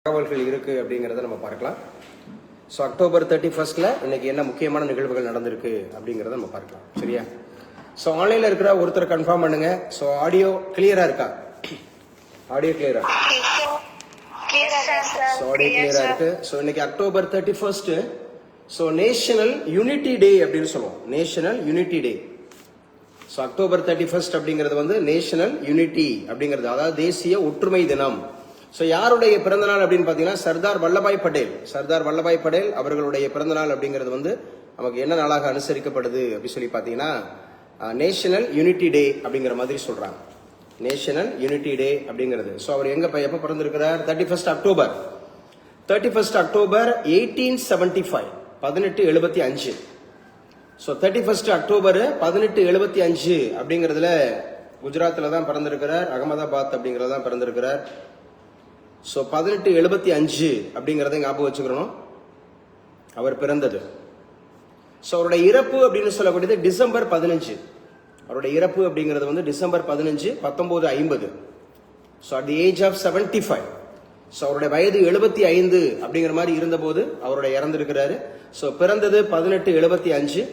தகவல்கள் இருக்குது அப்படிங்கிறத நம்ம பார்க்கலாம். ஸோ அக்டோபர் 31 இன்னைக்கு என்ன முக்கியமான நிகழ்வுகள் நடந்திருக்கு அப்படிங்கிறத நம்ம பார்க்கலாம். சரியா? ஸோ ஆன்லைனில் இருக்கிற ஒருத்தர் கன்ஃபார்ம் பண்ணுங்க. ஸோ ஆடியோ கிளியரா இருக்கா? ஆடியோ கிளியரா? ஸோ ஆடியோ கிளியரா இருக்கு. ஸோ இன்னைக்கு அக்டோபர் 31 ஸோ நேஷனல் யூனிட்டி டே அப்படின்னு சொல்லுவோம். நேஷனல் யூனிட்டி டே. ஸோ அக்டோபர் 31 அப்படிங்கிறது வந்து நேஷனல் யூனிட்டி அப்படிங்கிறது, அதாவது தேசிய ஒற்றுமை தினம். ஸோ யாருடைய பிறந்தநாள் அப்படின்னு பார்த்தீங்கன்னா சர்தார் வல்லபாய் பட்டேல். சர்தார் வல்லபாய் பட்டேல் அவர்களுடைய பிறந்தநாள் அப்படிங்கிறது வந்து நமக்கு என்ன நாளாக அனுசரிக்கப்படுது அப்படின்னு சொல்லி பார்த்தீங்கன்னா நேஷனல் யூனிட்டி டே அப்படிங்கிற மாதிரி சொல்றாங்க. நேஷனல் யூனிட்டி டே அப்படிங்கிறது. ஸோ அவர் எப்போ பிறந்திருக்கிறார்? 31 அக்டோபர். 31 அக்டோபர் 1875, 1875. ஸோ 31 அக்டோபர் 1875 அப்படிங்கிறதுல குஜராத்தில் தான் பிறந்திருக்கிறார். அகமதாபாத் அப்படிங்கிறது தான் பிறந்திருக்கிறார். ஸோ 1875 அப்படிங்கிறத ஞாபகம் வச்சுக்கிறோம் அவர் பிறந்தது. ஸோ அவருடைய இறப்பு அப்படின்னு சொல்லக்கூடியது டிசம்பர் 15. அவருடைய இறப்பு அப்படிங்கிறது வந்து December 15, 1950. So at the age of 75. So அவருடைய வயது 75 அப்படிங்கிற மாதிரி இருந்தபோது அவருடைய இறந்திருக்கிறாரு. ஸோ பிறந்தது 1875,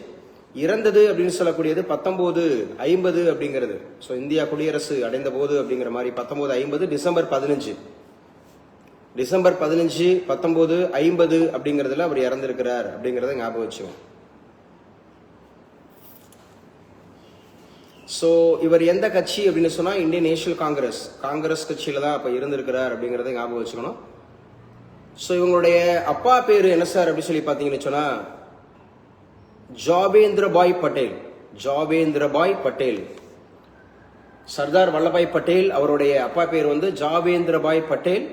இறந்தது அப்படின்னு சொல்லக்கூடியது 1950 அப்படிங்கிறது. ஸோ இந்தியா குடியரசு அடைந்த போது அப்படிங்கிற மாதிரி 1950 டிசம்பர் 15. டிசம்பர் 15, 1950 அப்படிங்கிறதுல அவர் இறந்திருக்கிறார் அப்படிங்கிறத ஞாபகம் வச்சுக்கோங்க. ஸோ இவர் எந்த கட்சி அப்படின்னு சொன்னா இந்தியன் நேஷனல் காங்கிரஸ், காங்கிரஸ் கட்சியில தான் அப்ப இருந்திருக்கிறார் அப்படிங்கிறத ஞாபகம் வச்சுக்கணும். ஸோ இவங்களுடைய அப்பா பேரு என்ன சார் அப்படின்னு சொல்லி பார்த்தீங்கன்னு சொன்னா ஜாபேந்திர பாய் பட்டேல். ஜாபேந்திர பாய் பட்டேல். சர்தார் வல்லபாய் பட்டேல் அவருடைய அப்பா பேர் வந்து ஜாபேந்திர பாய் பட்டேல்.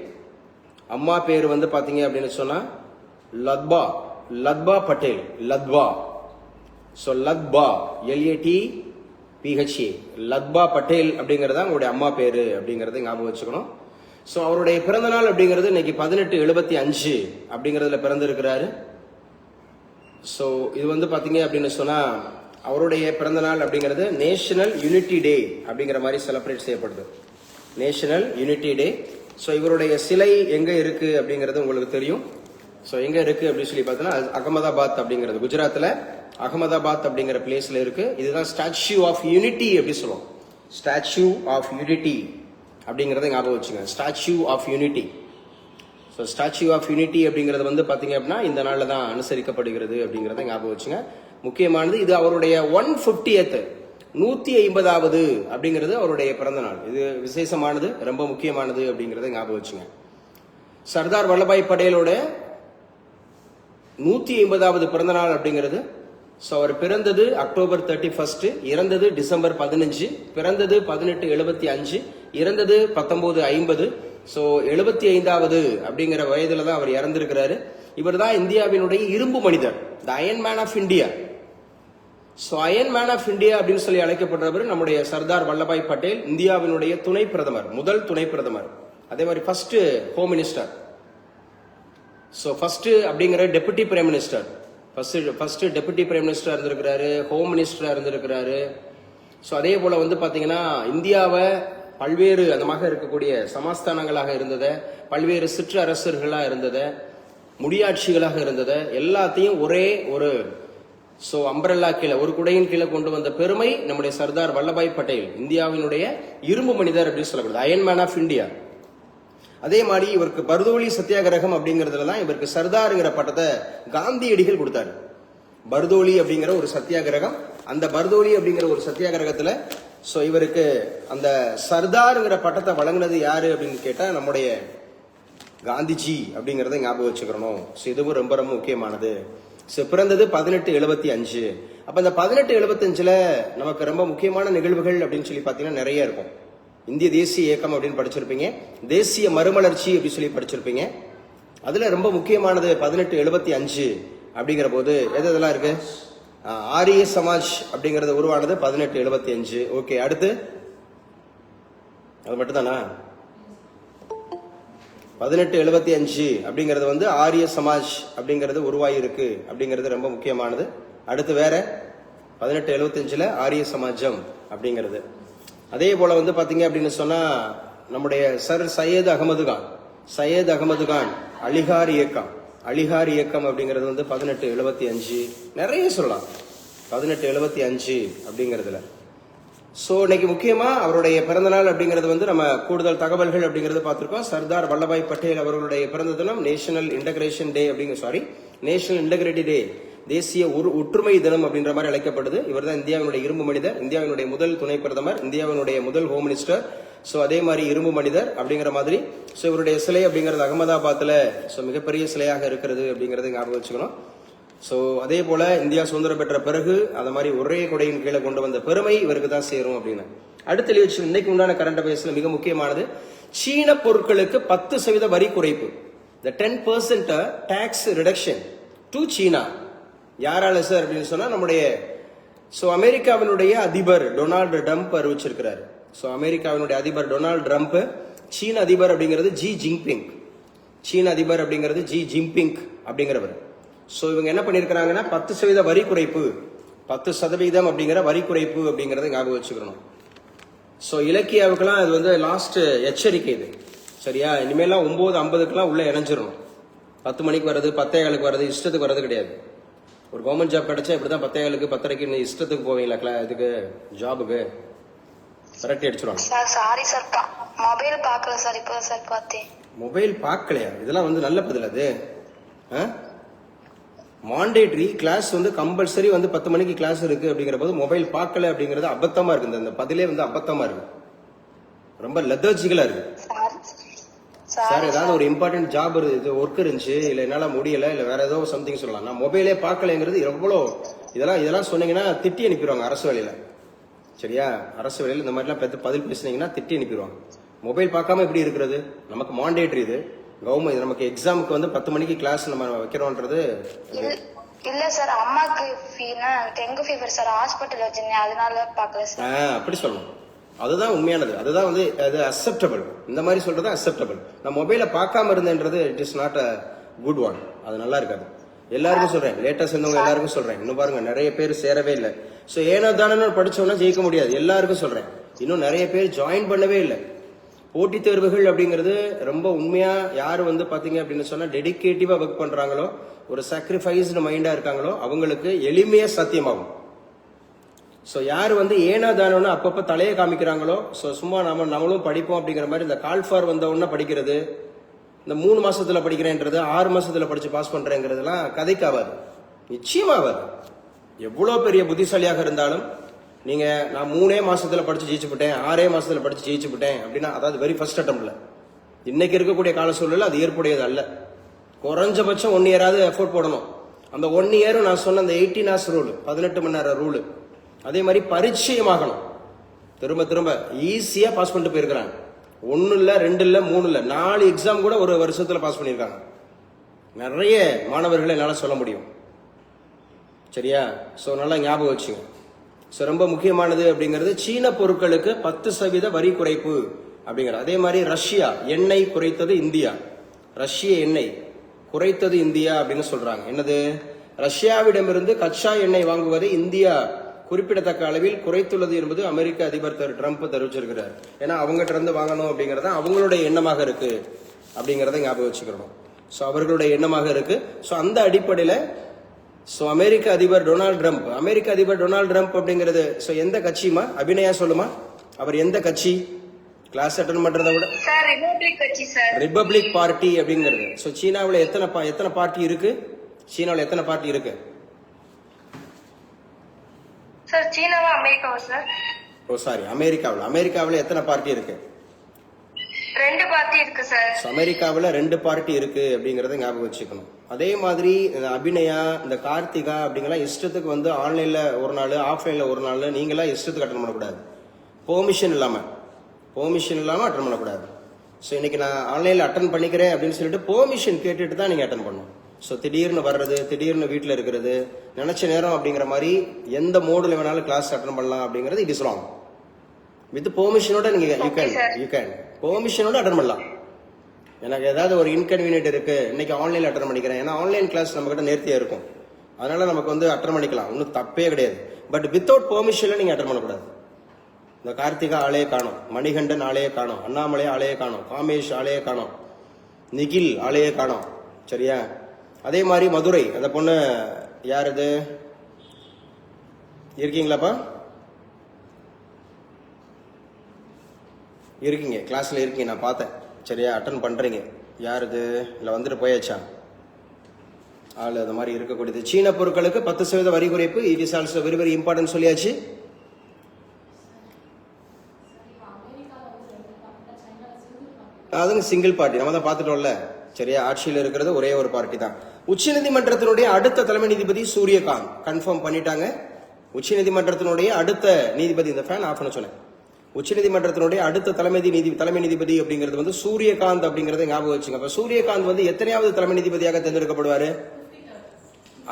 அம்மா பேர் வந்து பாத்தீங்க அப்படின்னு சொன்னா லத்பா, லத்பா பட்டேல், லத்பா. ஸோ லத்பா, LATPHA, லத்பா பட்டேல் அப்படிங்கறத அவங்களுடைய அம்மா பேரு அப்படிங்கறத ஞாபகம் வச்சுக்கணும். ஸோ அவருடைய பிறந்த நாள் அப்படிங்கிறது இன்னைக்கு 1875 அப்படிங்கறதுல பிறந்திருக்கிறாரு. ஸோ இது வந்து பாத்தீங்க அப்படின்னு சொன்னா அவருடைய பிறந்த நாள் அப்படிங்கிறது நேஷனல் யூனிட்டி டே அப்படிங்கிற மாதிரி செலிப்ரேட் செய்யப்படுது. நேஷனல் யூனிட்டி டே. ஸோ இவருடைய சிலை எங்க இருக்கு அப்படிங்கிறது உங்களுக்கு தெரியும். ஸோ எங்க இருக்கு அப்படின்னு சொல்லி பார்த்தீங்கன்னா அகமதாபாத் அப்படிங்கிறது, குஜராத்தில் அகமதாபாத் அப்படிங்கிற பிளேஸ்ல இருக்கு. இதுதான் ஸ்டாச்சு ஆஃப் யூனிட்டி அப்படி சொல்லுவோம். ஸ்டாச்சு ஆஃப் யூனிட்டி அப்படிங்கறத ஞாபகம் வச்சுங்க. Statue of unity. So statue of unity அப்படிங்கிறது வந்து பாத்தீங்க அப்படின்னா இந்த நாளில் தான் அனுசரிக்கப்படுகிறது அப்படிங்கறத ஞாபகம் வச்சுங்க. முக்கியமானது இது அவருடைய 150th 150வது அப்படிங்கிறது அவருடைய பிறந்த நாள். இது விசேஷமானது, ரொம்ப முக்கியமானது அப்படிங்கறத ஞாபகம் வச்சுங்க. சர்தார் வல்லபாய் பட்டேலோட 150வது பிறந்த நாள் அப்படிங்கிறது. ஸோ அவர் பிறந்தது அக்டோபர் 31, இறந்தது டிசம்பர் 15, பிறந்தது 1875, இறந்தது 1950. ஸோ 75வது அப்படிங்கிற வயதுல தான் அவர் இறந்திருக்கிறாரு. இவர் தான் இந்தியாவினுடைய இரும்பு மனிதர், the iron man of India. So iron man of India அப்படின்னு சொல்லி அழைக்கப்படுறவர் நம்முடைய சர்தார் வல்லபாய் பட்டேல், இந்தியாவினுடைய துணை பிரதமர், முதல் துணை பிரதமர். அதே மாதிரி first home minister. So first அப்படிங்கிற deputy prime minister, first deputy prime minister இருந்திருக்கிறாரு, ஹோம் மினிஸ்டரா இருந்திருக்கிறாரு. ஸோ அதே போல வந்து பாத்தீங்கன்னா இந்தியாவை பல்வேறு அந்தமாக இருக்கக்கூடிய சமஸ்தானங்களாக இருந்ததை, பல்வேறு சிற்று அரசர்களா இருந்ததை, முடியாட்சிகளாக இருந்ததை எல்லாத்தையும் ஒரே ஒரு அம்பரல்லா கீழே, ஒரு குடையின் கீழே கொண்டு வந்த பெருமை நம்முடைய சர்தார் வல்லபாய் பட்டேல், இந்தியாவினுடைய இரும்பு மனிதர் அப்படின்னு சொல்லப்படுது, அயன் மேன் ஆஃப் இந்தியா. அதே மாதிரி இவருக்கு பர்தோலி சத்தியாகிரகம் அப்படிங்கறதுல தான் இவருக்கு சர்தாருங்கிற பட்டத்தை காந்தியடிகள் கொடுத்தாரு. பர்தோலி அப்படிங்கிற ஒரு சத்தியாகிரகம், அந்த பர்தோலி அப்படிங்கிற ஒரு சத்தியாகிரகத்துல இவருக்கு அந்த சர்தாருங்கிற பட்டத்தை வழங்கினது யாரு அப்படின்னு கேட்டா நம்முடைய காந்திஜி அப்படிங்கறத ஞாபகம் வச்சுக்கிறோம். இதுவும் ரொம்ப ரொம்ப முக்கியமானது. பிறந்தது 1875. அப்ப இந்த 1875ல நமக்கு ரொம்ப முக்கியமான நிகழ்வுகள் அப்படின்னு சொல்லி பாத்தீங்கன்னா நிறைய இருக்கும். இந்திய தேசிய இயக்கம் அப்படின்னு படிச்சிருப்பீங்க, தேசிய மறுமலர்ச்சி அப்படின்னு சொல்லி படிச்சிருப்பீங்க. அதுல ரொம்ப முக்கியமானது 1875 அப்படிங்கிற போது எதெல்லாம் இருக்கு? ஆரிய சமாஜ் அப்படிங்கறது உருவானது 1875. ஓகே, அடுத்து அது மட்டும் தானா? 1875 அப்படிங்கிறது வந்து ஆரிய சமாஜ் அப்படிங்கிறது உருவாகி இருக்கு அப்படிங்கிறது ரொம்ப முக்கியமானது. அடுத்து வேற 1875ல ஆரிய சமாஜம் அப்படிங்கிறது. அதே போல வந்து பாத்தீங்க அப்படின்னு சொன்னா நம்முடைய சர் சையத் அகமது கான், சையத் அகமது கான் அலிகார் இயக்கம். அலிகார் இயக்கம் அப்படிங்கிறது வந்து 1875. நிறைய சொல்லலாம் 1875 அப்படிங்கிறதுல. ஸோ இன்னைக்கு முக்கியமா அவருடைய பிறந்தநாள் அப்படிங்கிறது வந்து நம்ம கூடுதல் தகவல்கள் அப்படிங்கிறது பார்த்திருக்கோம். சர்தார் வல்லபாய் பட்டேல் அவர்களுடைய பிறந்த தினம் national integration day national integrity day, தேசிய ஒற்றுமை தினம் அப்படின்ற மாதிரி அழைக்கப்படுது. இவர் தான் இந்தியாவினுடைய இரும்பு மனிதர், இந்தியாவினுடைய முதல் துணை பிரதமர், இந்தியாவினுடைய முதல் ஹோம் மினிஸ்டர். ஸோ அதே மாதிரி இரும்பு மனிதர் அப்படிங்கிற மாதிரி. ஸோ இவருடைய சிலை அப்படிங்கிறது அகமதாபாத்ல மிகப்பெரிய சிலையாக இருக்கிறது அப்படிங்கறத ஞாபகம் வச்சுக்கணும். ஸோ அதே போல இந்தியா சுதந்திரம் பெற்ற பிறகு அந்த மாதிரி ஒரே கொடையின் கீழே கொண்டு வந்த பெருமை இவருக்கு தான் சேரும் அப்படின்னு. அடுத்த வச்சு இன்னைக்கு உண்டான கரண்ட் அஃபேர்ஸ்ல மிக முக்கியமானது, சீன பொருட்களுக்கு 10% வரி குறைப்பு. The 10% tax reduction to சீனா. யாரால சார் அப்படின்னு சொன்னா நம்முடைய அமெரிக்காவினுடைய அதிபர் டொனால்டு ட்ரம்ப் அறிவிச்சிருக்கிறார். அமெரிக்காவினுடைய அதிபர் டொனால்டு ட்ரம்ப், சீன அதிபர் அப்படிங்கிறது ஜி ஜின்பிங். சீன அதிபர் அப்படிங்கிறது ஜி ஜின்பிங் அப்படிங்கிறவர். இவங்க என்ன பண்ணிருக்கிறாங்கன்னா 10% வரி குறைப்பு, 10% அப்படிங்கிற வரி குறைப்பு அப்படிங்கறத ஞாபகம் வச்சுக்கணும். இலக்கியாவுக்கெல்லாம் இது வந்து லாஸ்ட் எச்சரிக்கை இது. சரியா? இனிமேலாம் 9:50 உள்ள இணைஞ்சிடணும். 10 மணிக்கு வர்றது, 10:15 வர்றது, இஷ்டத்துக்கு வர்றது கிடையாது. ஒரு கவர்மெண்ட் ஜாப் கிடைச்சா இப்படிதான் 10:15 10:30 இஷ்டத்துக்கு போவீங்களா இதுக்கு ஜாபுக்கு கரெக்ட் அடிச்சிருவாங்க. சாரி சார், மொபைல் பார்க்கல சார், இப்பதான் சார் பார்த்தேன். மொபைல் பார்க்கலையா? இதெல்லாம் வந்து நல்ல பதில் அது. மாண்டேட்டரி கிளாஸ் வந்து கம்பல்சரி வந்து 10 மணிக்கு கிளாஸ் இருக்கு அப்படிங்கிற போது மொபைல் பார்க்கல அப்படிங்கறது அபத்தமா இருக்கு. இந்த பதிலே வந்து அபத்தமா இருக்கு, ரொம்ப லெதர்ஜிக்கலா இருக்கு. சார் ஏதாவது ஒரு இம்பார்ட்டன்ட் ஜாப் இது ஒர்க் இருந்துச்சு, இல்ல என்னால முடியல, இல்ல வேற ஏதோ சம்திங் சொல்லலாம். நான் மொபைலே பார்க்கலங்கிறது எவ்வளோ இதெல்லாம் சொன்னீங்கன்னா திட்டி அனுப்பிடுவாங்க அரசு வேலையில. சரியா? அரசு வேலையில இந்த மாதிரிலாம் பதில் பேசுனீங்கன்னா திட்டி அனுப்பிடுவாங்க. மொபைல் பார்க்காம எப்படி இருக்கிறது? நமக்கு மாண்டேட்டரி இது கவர்மெண்ட், நமக்கு எக்ஸாமுக்கு வந்து 10 மணிக்கு கிளாஸ் நம்ம வைக்கிறோம்ன்றது. இல்ல சார், அம்மாக்கு டெங்கு ஃபீவர் சார், ஹாஸ்பிட்டல் வச்சிருந்தேன், அதனால பார்க்கல சார். அப்படி சொல்லணும், அதுதான் உண்மையானது, அதுதான் வந்து அது அக்செப்டபிள். இந்த மாதிரி சொல்றது அக்செப்டபிள். நான் மொபைல பார்க்காம இருந்தேன்றது it is not a good one. அது நல்லா இருக்காது. எல்லாருக்கும் சொல்றேன், லேட்டஸ்ட் இருந்தவங்க எல்லாருக்கும் சொல்றேன். இன்னும் பாருங்க நிறைய பேர் சேரவே இல்லை. ஏனோ தானே படிச்சோம்னா ஜெயிக்க முடியாது. எல்லாருக்கும் சொல்றேன், இன்னும் நிறைய பேர் ஜாயின் பண்ணவே இல்லை. போட்டித் தேர்வுகள் அப்படிங்கிறது ரொம்ப உண்மையா யாரு வந்து பாத்தீங்க அப்படின்னு சொன்னா டெடிகேட்டிவா ஒர்க் பண்றாங்களோ, ஒரு சாக்ரிஃபைஸ்டு மைண்டா இருக்காங்களோ அவங்களுக்கு எளிமையா சாத்தியமாகும். யாரு வந்து ஏனா தானோன்னு அப்பப்ப தலையை காமிக்கிறாங்களோ, சும்மா நம்மளும் படிப்போம் அப்படிங்கிற மாதிரி இந்த கால் ஃபார் வந்த உடனே படிக்கிறது, இந்த 3 மாசத்துல படிக்கிறேன்றது, 6 மாசத்துல படிச்சு பாஸ் பண்றேங்கிறதுலாம் கதைக்காவாது, நிச்சயமாவாது. எவ்வளவு பெரிய புத்திசாலியாக இருந்தாலும் நீங்க நான் 3 மாசத்துல படிச்சு ஜெயிச்சு விட்டேன், 6 மாசத்துல படிச்சு ஜெயிச்சு விட்டேன் அப்படின்னா, அதாவது வெரி ஃபர்ஸ்ட் அட்டம்ப்ட்ல, இன்னைக்கு இருக்கக்கூடிய கால சூழல் அது ஏற்புடையது அல்ல. குறைஞ்சபட்சம் 1 இயராவது எஃபோர்ட் போடணும். அந்த 1 இயரும் நான் சொன்ன அந்த 18 hours ரூல், 18 மணி நேரம் ரூல், அதே மாதிரி பரிச்சயமாகணும். திரும்ப திரும்ப ஈஸியா பாஸ் பண்ணிட்டு போயிருக்கிறாங்க. 1 இல்ல 2 இல்ல 3 இல்ல 4 எக்ஸாம் கூட ஒரு வருஷத்துல பாஸ் பண்ணிருக்காங்க. நிறைய மாணவர்களை என்னால சொல்ல முடியும். சரியா? நல்லா ஞாபகம் வச்சுங்க. ரொம்ப முக்கியமானது அப்படிங்கிறது சீன பொருட்களுக்கு 10% வரி குறைப்பு அப்படிங்கிறது. அதே மாதிரி ரஷ்யா எண்ணெய் குறைத்தது இந்தியா, ரஷ்ய எண்ணெய் குறைத்தது இந்தியா அப்படின்னு சொல்றாங்க. என்னது? ரஷ்யாவிடமிருந்து கச்சா எண்ணெய் வாங்குவதை இந்தியா குறிப்பிடத்தக்க அளவில் குறைத்துள்ளது என்பது அமெரிக்க அதிபர் ட்ரம்ப் தெரிவிச்சிருக்கிறார். ஏன்னா அவங்ககிட்ட இருந்து வாங்கணும் அப்படிங்கறத அவங்களுடைய எண்ணமாக இருக்கு அப்படிங்கறத ஞாபகம் வச்சுக்கணும். அவர்களுடைய எண்ணமாக இருக்கு. அந்த அடிப்படையில அமெரிக்க அதிபர் டொனால்டு ட்ரம்ப் அப்படிங்கிறது எந்த கட்சிமா? அபிநயா சொல்லுமா, அவர் எந்த கட்சி? கிளாஸ் அட்டெண்ட் பண்றதை விட ரிபப்ளிக் பார்ட்டி அப்படிங்கிறது. சீனாவில் எத்தனை பார்ட்டி இருக்கு? சீனாவில் எத்தனை பார்ட்டி இருக்கு? அமெரிக்காவில் எத்தனை பார்ட்டி இருக்கு? 2 பார்ட்டி இருக்கு சார். அமெரிக்காவில் 2 பார்ட்டி இருக்கு அப்படிங்கறத ஞாபகம் வச்சுக்கணும். அதே மாதிரி அபிநயா, இந்த கார்த்திகா அப்படிங்கலாம் இஷ்டத்துக்கு வந்து ஆன்லைன்ல ஒரு நாள், ஆஃப்லைன்ல ஒரு நாள் நீங்களா இஷ்டத்துக்கு அட்டன் பண்ணக்கூடாது. பெர்மிஷன் இல்லாம அட்டன் பண்ணக்கூடாது. இன்னைக்கு நான் ஆன்லைன்ல அட்டன் பண்ணிக்கிறேன் அப்படின்னு சொல்லிட்டு பெர்மிஷன் கேட்டுட்டு தான் நீங்க அட்டன் பண்ணணும். திடீர்னு வர்றது, திடீர்னு வீட்டில் இருக்கிறது, நினைச்ச நேரம் அப்படிங்கிற மாதிரி எந்த மோடுல வேணாலும் கிளாஸ் அட்டன் பண்ணலாம் அப்படிங்கிறது இட் இஸ் ராங். வித் பெர்மிஷனோட நீங்க யூ கேன் பெர்மிஷனோட அட்டன் பண்ணலாம். எனக்கு ஏதாவது ஒரு இன்கன்வீனியன்ட் இருக்கு, இன்னைக்கு ஆன்லைன்ல அட்டன் பண்ணிக்கிறேன், ஏன்னா ஆன்லைன் கிளாஸ் நம்ம கிட்ட நேர்த்தியா இருக்கும், அதனால நமக்கு வந்து அட்டன் பண்ணிக்கலாம், ஒன்றும் தப்பே கிடையாது. பட் வித்தவுட் பெர்மிஷன்ல நீங்க அட்டன் பண்ணக்கூடாது. இந்த கார்த்திகா ஆளையே காணும், மணிகண்டன் ஆளையே காணும், அண்ணாமலை ஆளையே காணும், காமேஷ் ஆளையே காணும், நிகில் ஆளையே காணோம். சரியா? அதே மாதிரி மதுரை அந்த பொண்ணு யார் இது? இருக்கீங்களாப்பா? இருக்கீங்க, கிளாஸ்ல இருக்கீங்க, நான் பார்த்தேன். சரியா? அட்டன் பண்றீங்க. யார் இது? இல்லை வந்துட்டு போயாச்சா ஆள்? அது மாதிரி இருக்கக்கூடியது. சீன பொருட்களுக்கு 10% வரி குறைப்பு. It is also very very important சொல்லியாச்சு. அதுங்க சிங்கிள் பார்ட்டி, நம்ம தான் பார்த்துட்டோம்ல. சரியா? ஆட்சியில் இருக்கிறது ஒரே ஒரு பார்ட்டி தான். உச்சநீதிமன்றத்தினுடைய அடுத்த தலைமை நீதிபதி சூரியகாந்த் கன்ஃபார்ம் பண்ணிட்டாங்க. உச்சநீதிமன்றத்தினுடைய அடுத்த நீதிபதி, இந்த ஃபேன் ஆஃப் பண்ண சொன்னேன். உச்சநீதிமன்றத்தினுடைய அடுத்த தலைமை நீதிபதி அப்படிங்கிறது வந்து சூரியகாந்த் அப்படிங்கறத ஞாபகம் வச்சுங்க. அப்ப சூரியகாந்த் வந்து எத்தனையாவது தலைமை நீதிபதியாக தேர்ந்தெடுக்கப்படுவாரு?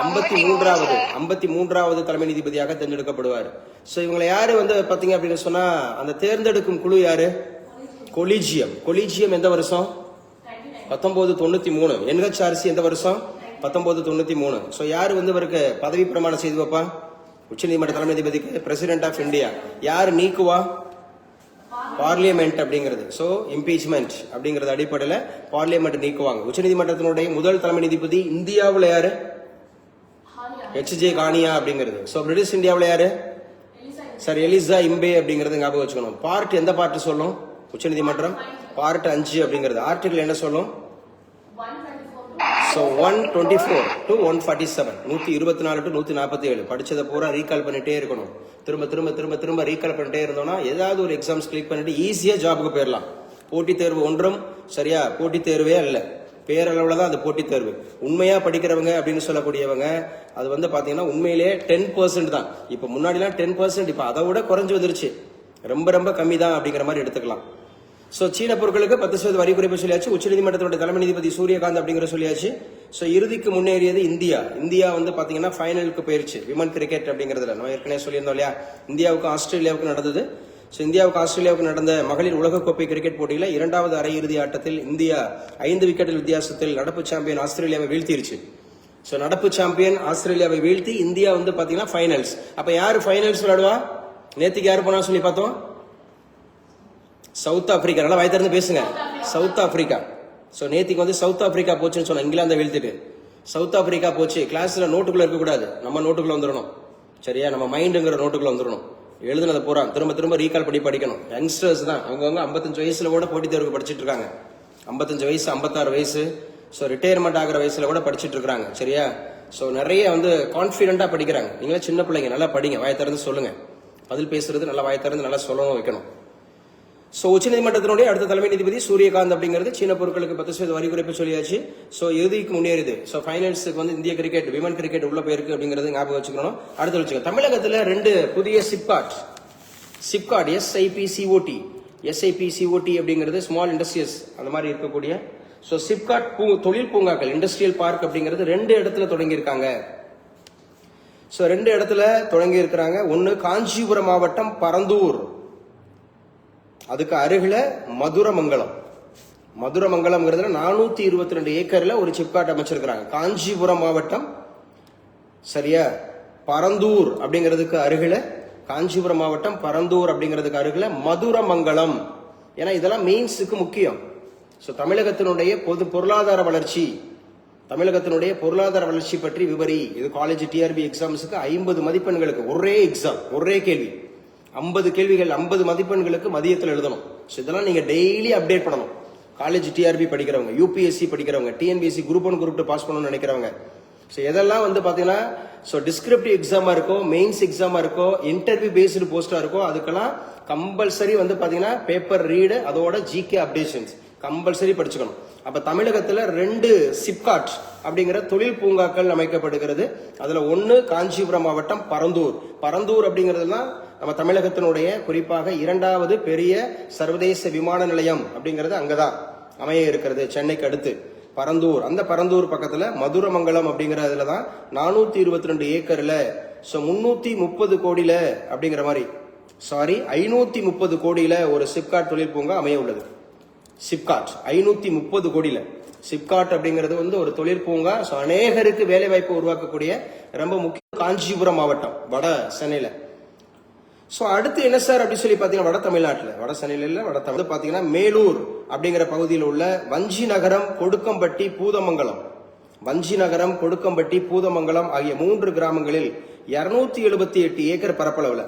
53வது தலைமை நீதிபதியாக தேர்ந்தெடுக்கப்படுவார். சோ இவங்களை யாரு வந்து பாத்தீங்க அப்படின்னு சொன்னா, அந்த தேர்ந்தெடுக்கும் குழு யாரு? கொலிஜியம் எந்த வருஷம்? 1993. NHRC எந்த வருஷம்? 1993. சோ யாரு வந்து இவருக்கு பதவி பிரமாணம் செய்து வைப்பா? உச்சநீதிமன்ற தலைமை நீதிபதிக்கு பிரசிடென்ட் ஆஃப் இந்தியா. யாரு நீக்குவா? பார்லிமெண்ட் அப்படிங்கிறது. சோ இம்பீச்மெண்ட் அப்படிங்கறது அடிப்படையில் பார்லிமெண்ட் நீக்குவாங்க. உச்சநீதிமன்றத்தினுடைய முதல் தலைமை நீதிபதி இந்தியாவில் யாரு? HJ கானியா அப்படிங்கிறது. சோ பிரிட்டிஷ் இந்தியாவில் யாரு? சார் எலிசா இம்பே அப்படிங்கறது ஞாபகம் வச்சுக்கணும். பார்ட் எந்த பார்ட் சொல்லும்? உச்சநீதிமன்றம் பார்ட் 5 அப்படிங்கிறது. ஆர்டிகல் என்ன சொல்லும்? சோ 124 to 147, 124 to 147 படிச்சதை பூரா ரீகால் பண்ணிட்டே இருக்கணும். திரும்ப ரீகால் பண்ணிட்டே இருந்தோம்னா ஏதாவது ஒரு எக்ஸாம்ஸ் கிளிக் பண்ணிட்டு ஈஸியா ஜாபுக்கு போயிடலாம். போட்டித் தேர்வு ஒன்றும் சரியா போட்டித் தேர்வே அல்ல, பேரளவுல தான் அது போட்டித் தேர்வு. உண்மையா படிக்கிறவங்க அப்படின்னு சொல்லக்கூடியவங்க அது வந்து பாத்தீங்கன்னா உண்மையிலே 10% தான். இப்ப முன்னாடிலாம் 10%, இப்ப அதை விட குறைஞ்சு வந்துருச்சு. ரொம்ப கம்மி தான் அப்படிங்கிற மாதிரி எடுத்துக்கலாம். சோ சீன பொருட்களுக்கு 10% வரி குறைப்பு சொல்லியாச்சு. உச்சநீதிமன்றத்தினுடைய தலைமை நீதிபதி சூரியகாந்த் அப்படிங்கிற சொல்லியாச்சு. சோ இறுதிக்கு முன்னேறியது இந்தியா வந்து பாத்தீங்கன்னா ஃபைனலுக்கு போயிருச்சு விமன் கிரிக்கெட் அப்படிங்கறதுல. நம்ம ஏற்கனவே சொல்லியிருந்தோம் இல்லையா, இந்தியாவுக்கும் ஆஸ்திரேலியாவுக்கும் நடந்தது. சோ இந்தியாவுக்கு ஆஸ்திரேலியாவுக்கு நடந்த மகளிர் உலகக்கோப்பை கிரிக்கெட் போட்டியில 2வது அரையிறுதி ஆட்டத்தில் இந்தியா 5 விக்கெட் வித்தியாசத்தில் நடப்பு சாம்பியன் ஆஸ்திரேலியாவை வீழ்த்திருச்சு. சோ நடப்பு சாம்பியன் ஆஸ்திரேலியாவை வீழ்த்தி இந்தியா வந்து பாத்தீங்கன்னா ஃபைனல்ஸ். அப்ப யாரு ஃபைனல்ஸ் விளையாடுவா? நேத்திக்கு யாரு போனா சொல்லி பார்த்தோம்? South Africa. நல்லா வாய் திறந்து பேசுங்க. South Africa. சோ நேத்திக்கு வந்து சவுத் ஆப்பிரிக்கா போச்சுன்னு சொன்னா, இங்கிலாந்தை வீழ்த்திட்டு சவுத் ஆப்பிரிக்கா போச்சு. கிளாஸ்ல நோட்டுக்குள்ள இருக்க கூடாது, நம்ம நோட்டுக்குள்ள வந்துடணும். சரியா? நம்ம மைண்டுங்கிற நோட்டுக்குள்ள வந்துடணும். எழுதுனதை பூரா திரும்ப ரீகால் பண்ணி படிக்கணும். யங்ஸ்டர்ஸ் தான் அவங்க 55 வயசுல கூட போட்டித் தேர்வுக்கு படிச்சுட்டு இருக்காங்க. 55 வயசு 56 வயசு. ஸோ ரிட்டையர்மெண்ட் ஆகிற வயசுல கூட படிச்சுட்டு இருக்காங்க. சரியா? ஸோ நிறைய வந்து கான்ஃபிடென்ட்டா படிக்கிறாங்க. நீங்களே சின்ன பிள்ளைங்க, நல்லா படிங்க, வாய் திறந்து சொல்லுங்க. பதில் பேசுறது நல்லா வாய் திறந்து நல்லா சொல்லணும் வைக்கணும். சோ உச்சநீதிமன்றத்தினுடைய அடுத்த தலைமை நீதிபதி சூரியகாந்த் அப்படிங்கிறது சீன பொருட்களுக்கு 10% வரி குறைப்பு சொல்லியாச்சு. சோ இறுதிக்கு முன்னேறுது. சோ ஃபைனல்ஸுக்கு வந்து இந்திய கிரிக்கெட் விமன் கிரிக்கெட் உள்ள போயிருக்கு அப்படிங்கிறது ஞாபகம் வச்சுக்கணும். அடுத்து வச்சுக்கோங்க, தமிழகத்துல 2 புதிய சிப்காட் SIPCOT அப்படிங்கிறது ஸ்மால் இண்டஸ்ட்ரியஸ் அந்த மாதிரி இருக்கக்கூடிய சோ சிப்காட் தொழில் பூங்காக்கள் இண்டஸ்ட்ரியல் பார்க் அப்படிங்கிறது 2 இடத்துல தொடங்கி இருக்காங்க. சோ 2 இடத்துல தொடங்கி இருக்கிறாங்க. ஒன்னு காஞ்சிபுரம் மாவட்டம் பரந்தூர், அதுக்கு அருகில மதுரமங்கலம் 422 ஏக்கர்ல ஒரு சிப்காட் அமைச்சிருக்கிறாங்க. காஞ்சிபுரம் மாவட்டம் சரியா, பரந்தூர் அப்படிங்கிறதுக்கு அருகில, காஞ்சிபுரம் மாவட்டம் பரந்தூர் அப்படிங்கிறதுக்கு அருகில மதுரமங்கலம். ஏன்னா இதெல்லாம் மெயின்ஸுக்கு முக்கியம். சோ தமிழகத்தினுடைய பொருளாதார வளர்ச்சி பற்றி விவரி. இது காலேஜ் TRB எக்ஸாம்ஸுக்கு 50 மதிப்பெண்களுக்கு ஒரே கேள்வி, 50 கேள்விகள் 50 மதிப்பெண்களுக்கு மதியத்தில் எழுதணும். இதெல்லாம் நீங்க டெய்லி அப்டேட் பண்ணணும். காலேஜ் TRB படிக்கிறவங்க, UPSC படிக்கிறவங்க, TNPSC குரூப் 1 குரூப் 2 பாஸ் பண்ணணும்னு நினைக்கிறவங்க, எதெல்லாம் வந்து பாத்தீங்கன்னா டிஸ்கிரிப்டிவ் எக்ஸாமா இருக்கோ, மெயின்ஸ் எக்ஸாமா இருக்கோ, இன்டர்வியூ பேஸ்டு போஸ்டா இருக்கோ, அதுக்கெல்லாம் கம்பல்சரி வந்து பாத்தீங்கன்னா பேப்பர் ரீடு, அதோட GK அப்டேஷன்ஸ் கம்பல்சரி படிச்சுக்கணும். அப்ப தமிழகத்துல 2 சிப்காட் அப்படிங்கிற தொழில் பூங்காக்கள் அமைக்கப்படுகிறது. அதுல 1 காஞ்சிபுரம் மாவட்டம் பரந்தூர் அப்படிங்கறதுலாம் நம்ம தமிழகத்தினுடைய குறிப்பாக 2வது பெரிய சர்வதேச விமான நிலையம் அப்படிங்கிறது அங்கதான் அமைய இருக்கிறது, சென்னைக்கு அடுத்து பரந்தூர். அந்த பரந்தூர் பக்கத்துல மதுரமங்கலம் அப்படிங்கறதுல தான் 422 ஏக்கர்ல 330 கோடியில அப்படிங்கிற மாதிரி 530 கோடியில ஒரு சிப்காட் தொழில் பூங்கா அமைய உள்ளது. சிப்காட் 530 கோடியில. சிப்காட் அப்படிங்கிறது வந்து ஒரு தொழில் பூங்கா. அநேகருக்கு வேலை வாய்ப்பு உருவாக்கக்கூடிய ரொம்ப முக்கிய காஞ்சிபுரம் மாவட்டம் வட சென்னையில. அடுத்து என்ன சார் அப்படி சொல்லி பாத்தீங்கன்னா வட தமிழ்நாட்டுல, வட சென்னையில இல்ல, வட தமிழ் பாத்தீங்கன்னா மேலூர் அப்படிங்கிற பகுதியில் உள்ள வஞ்சி நகரம், கொடுக்கம்பட்டி, பூதமங்கலம், வஞ்சி நகரம், கொடுக்கம்பட்டி, பூதமங்கலம் ஆகிய 3 கிராமங்களில் 278 ஏக்கர் பரப்பளவுல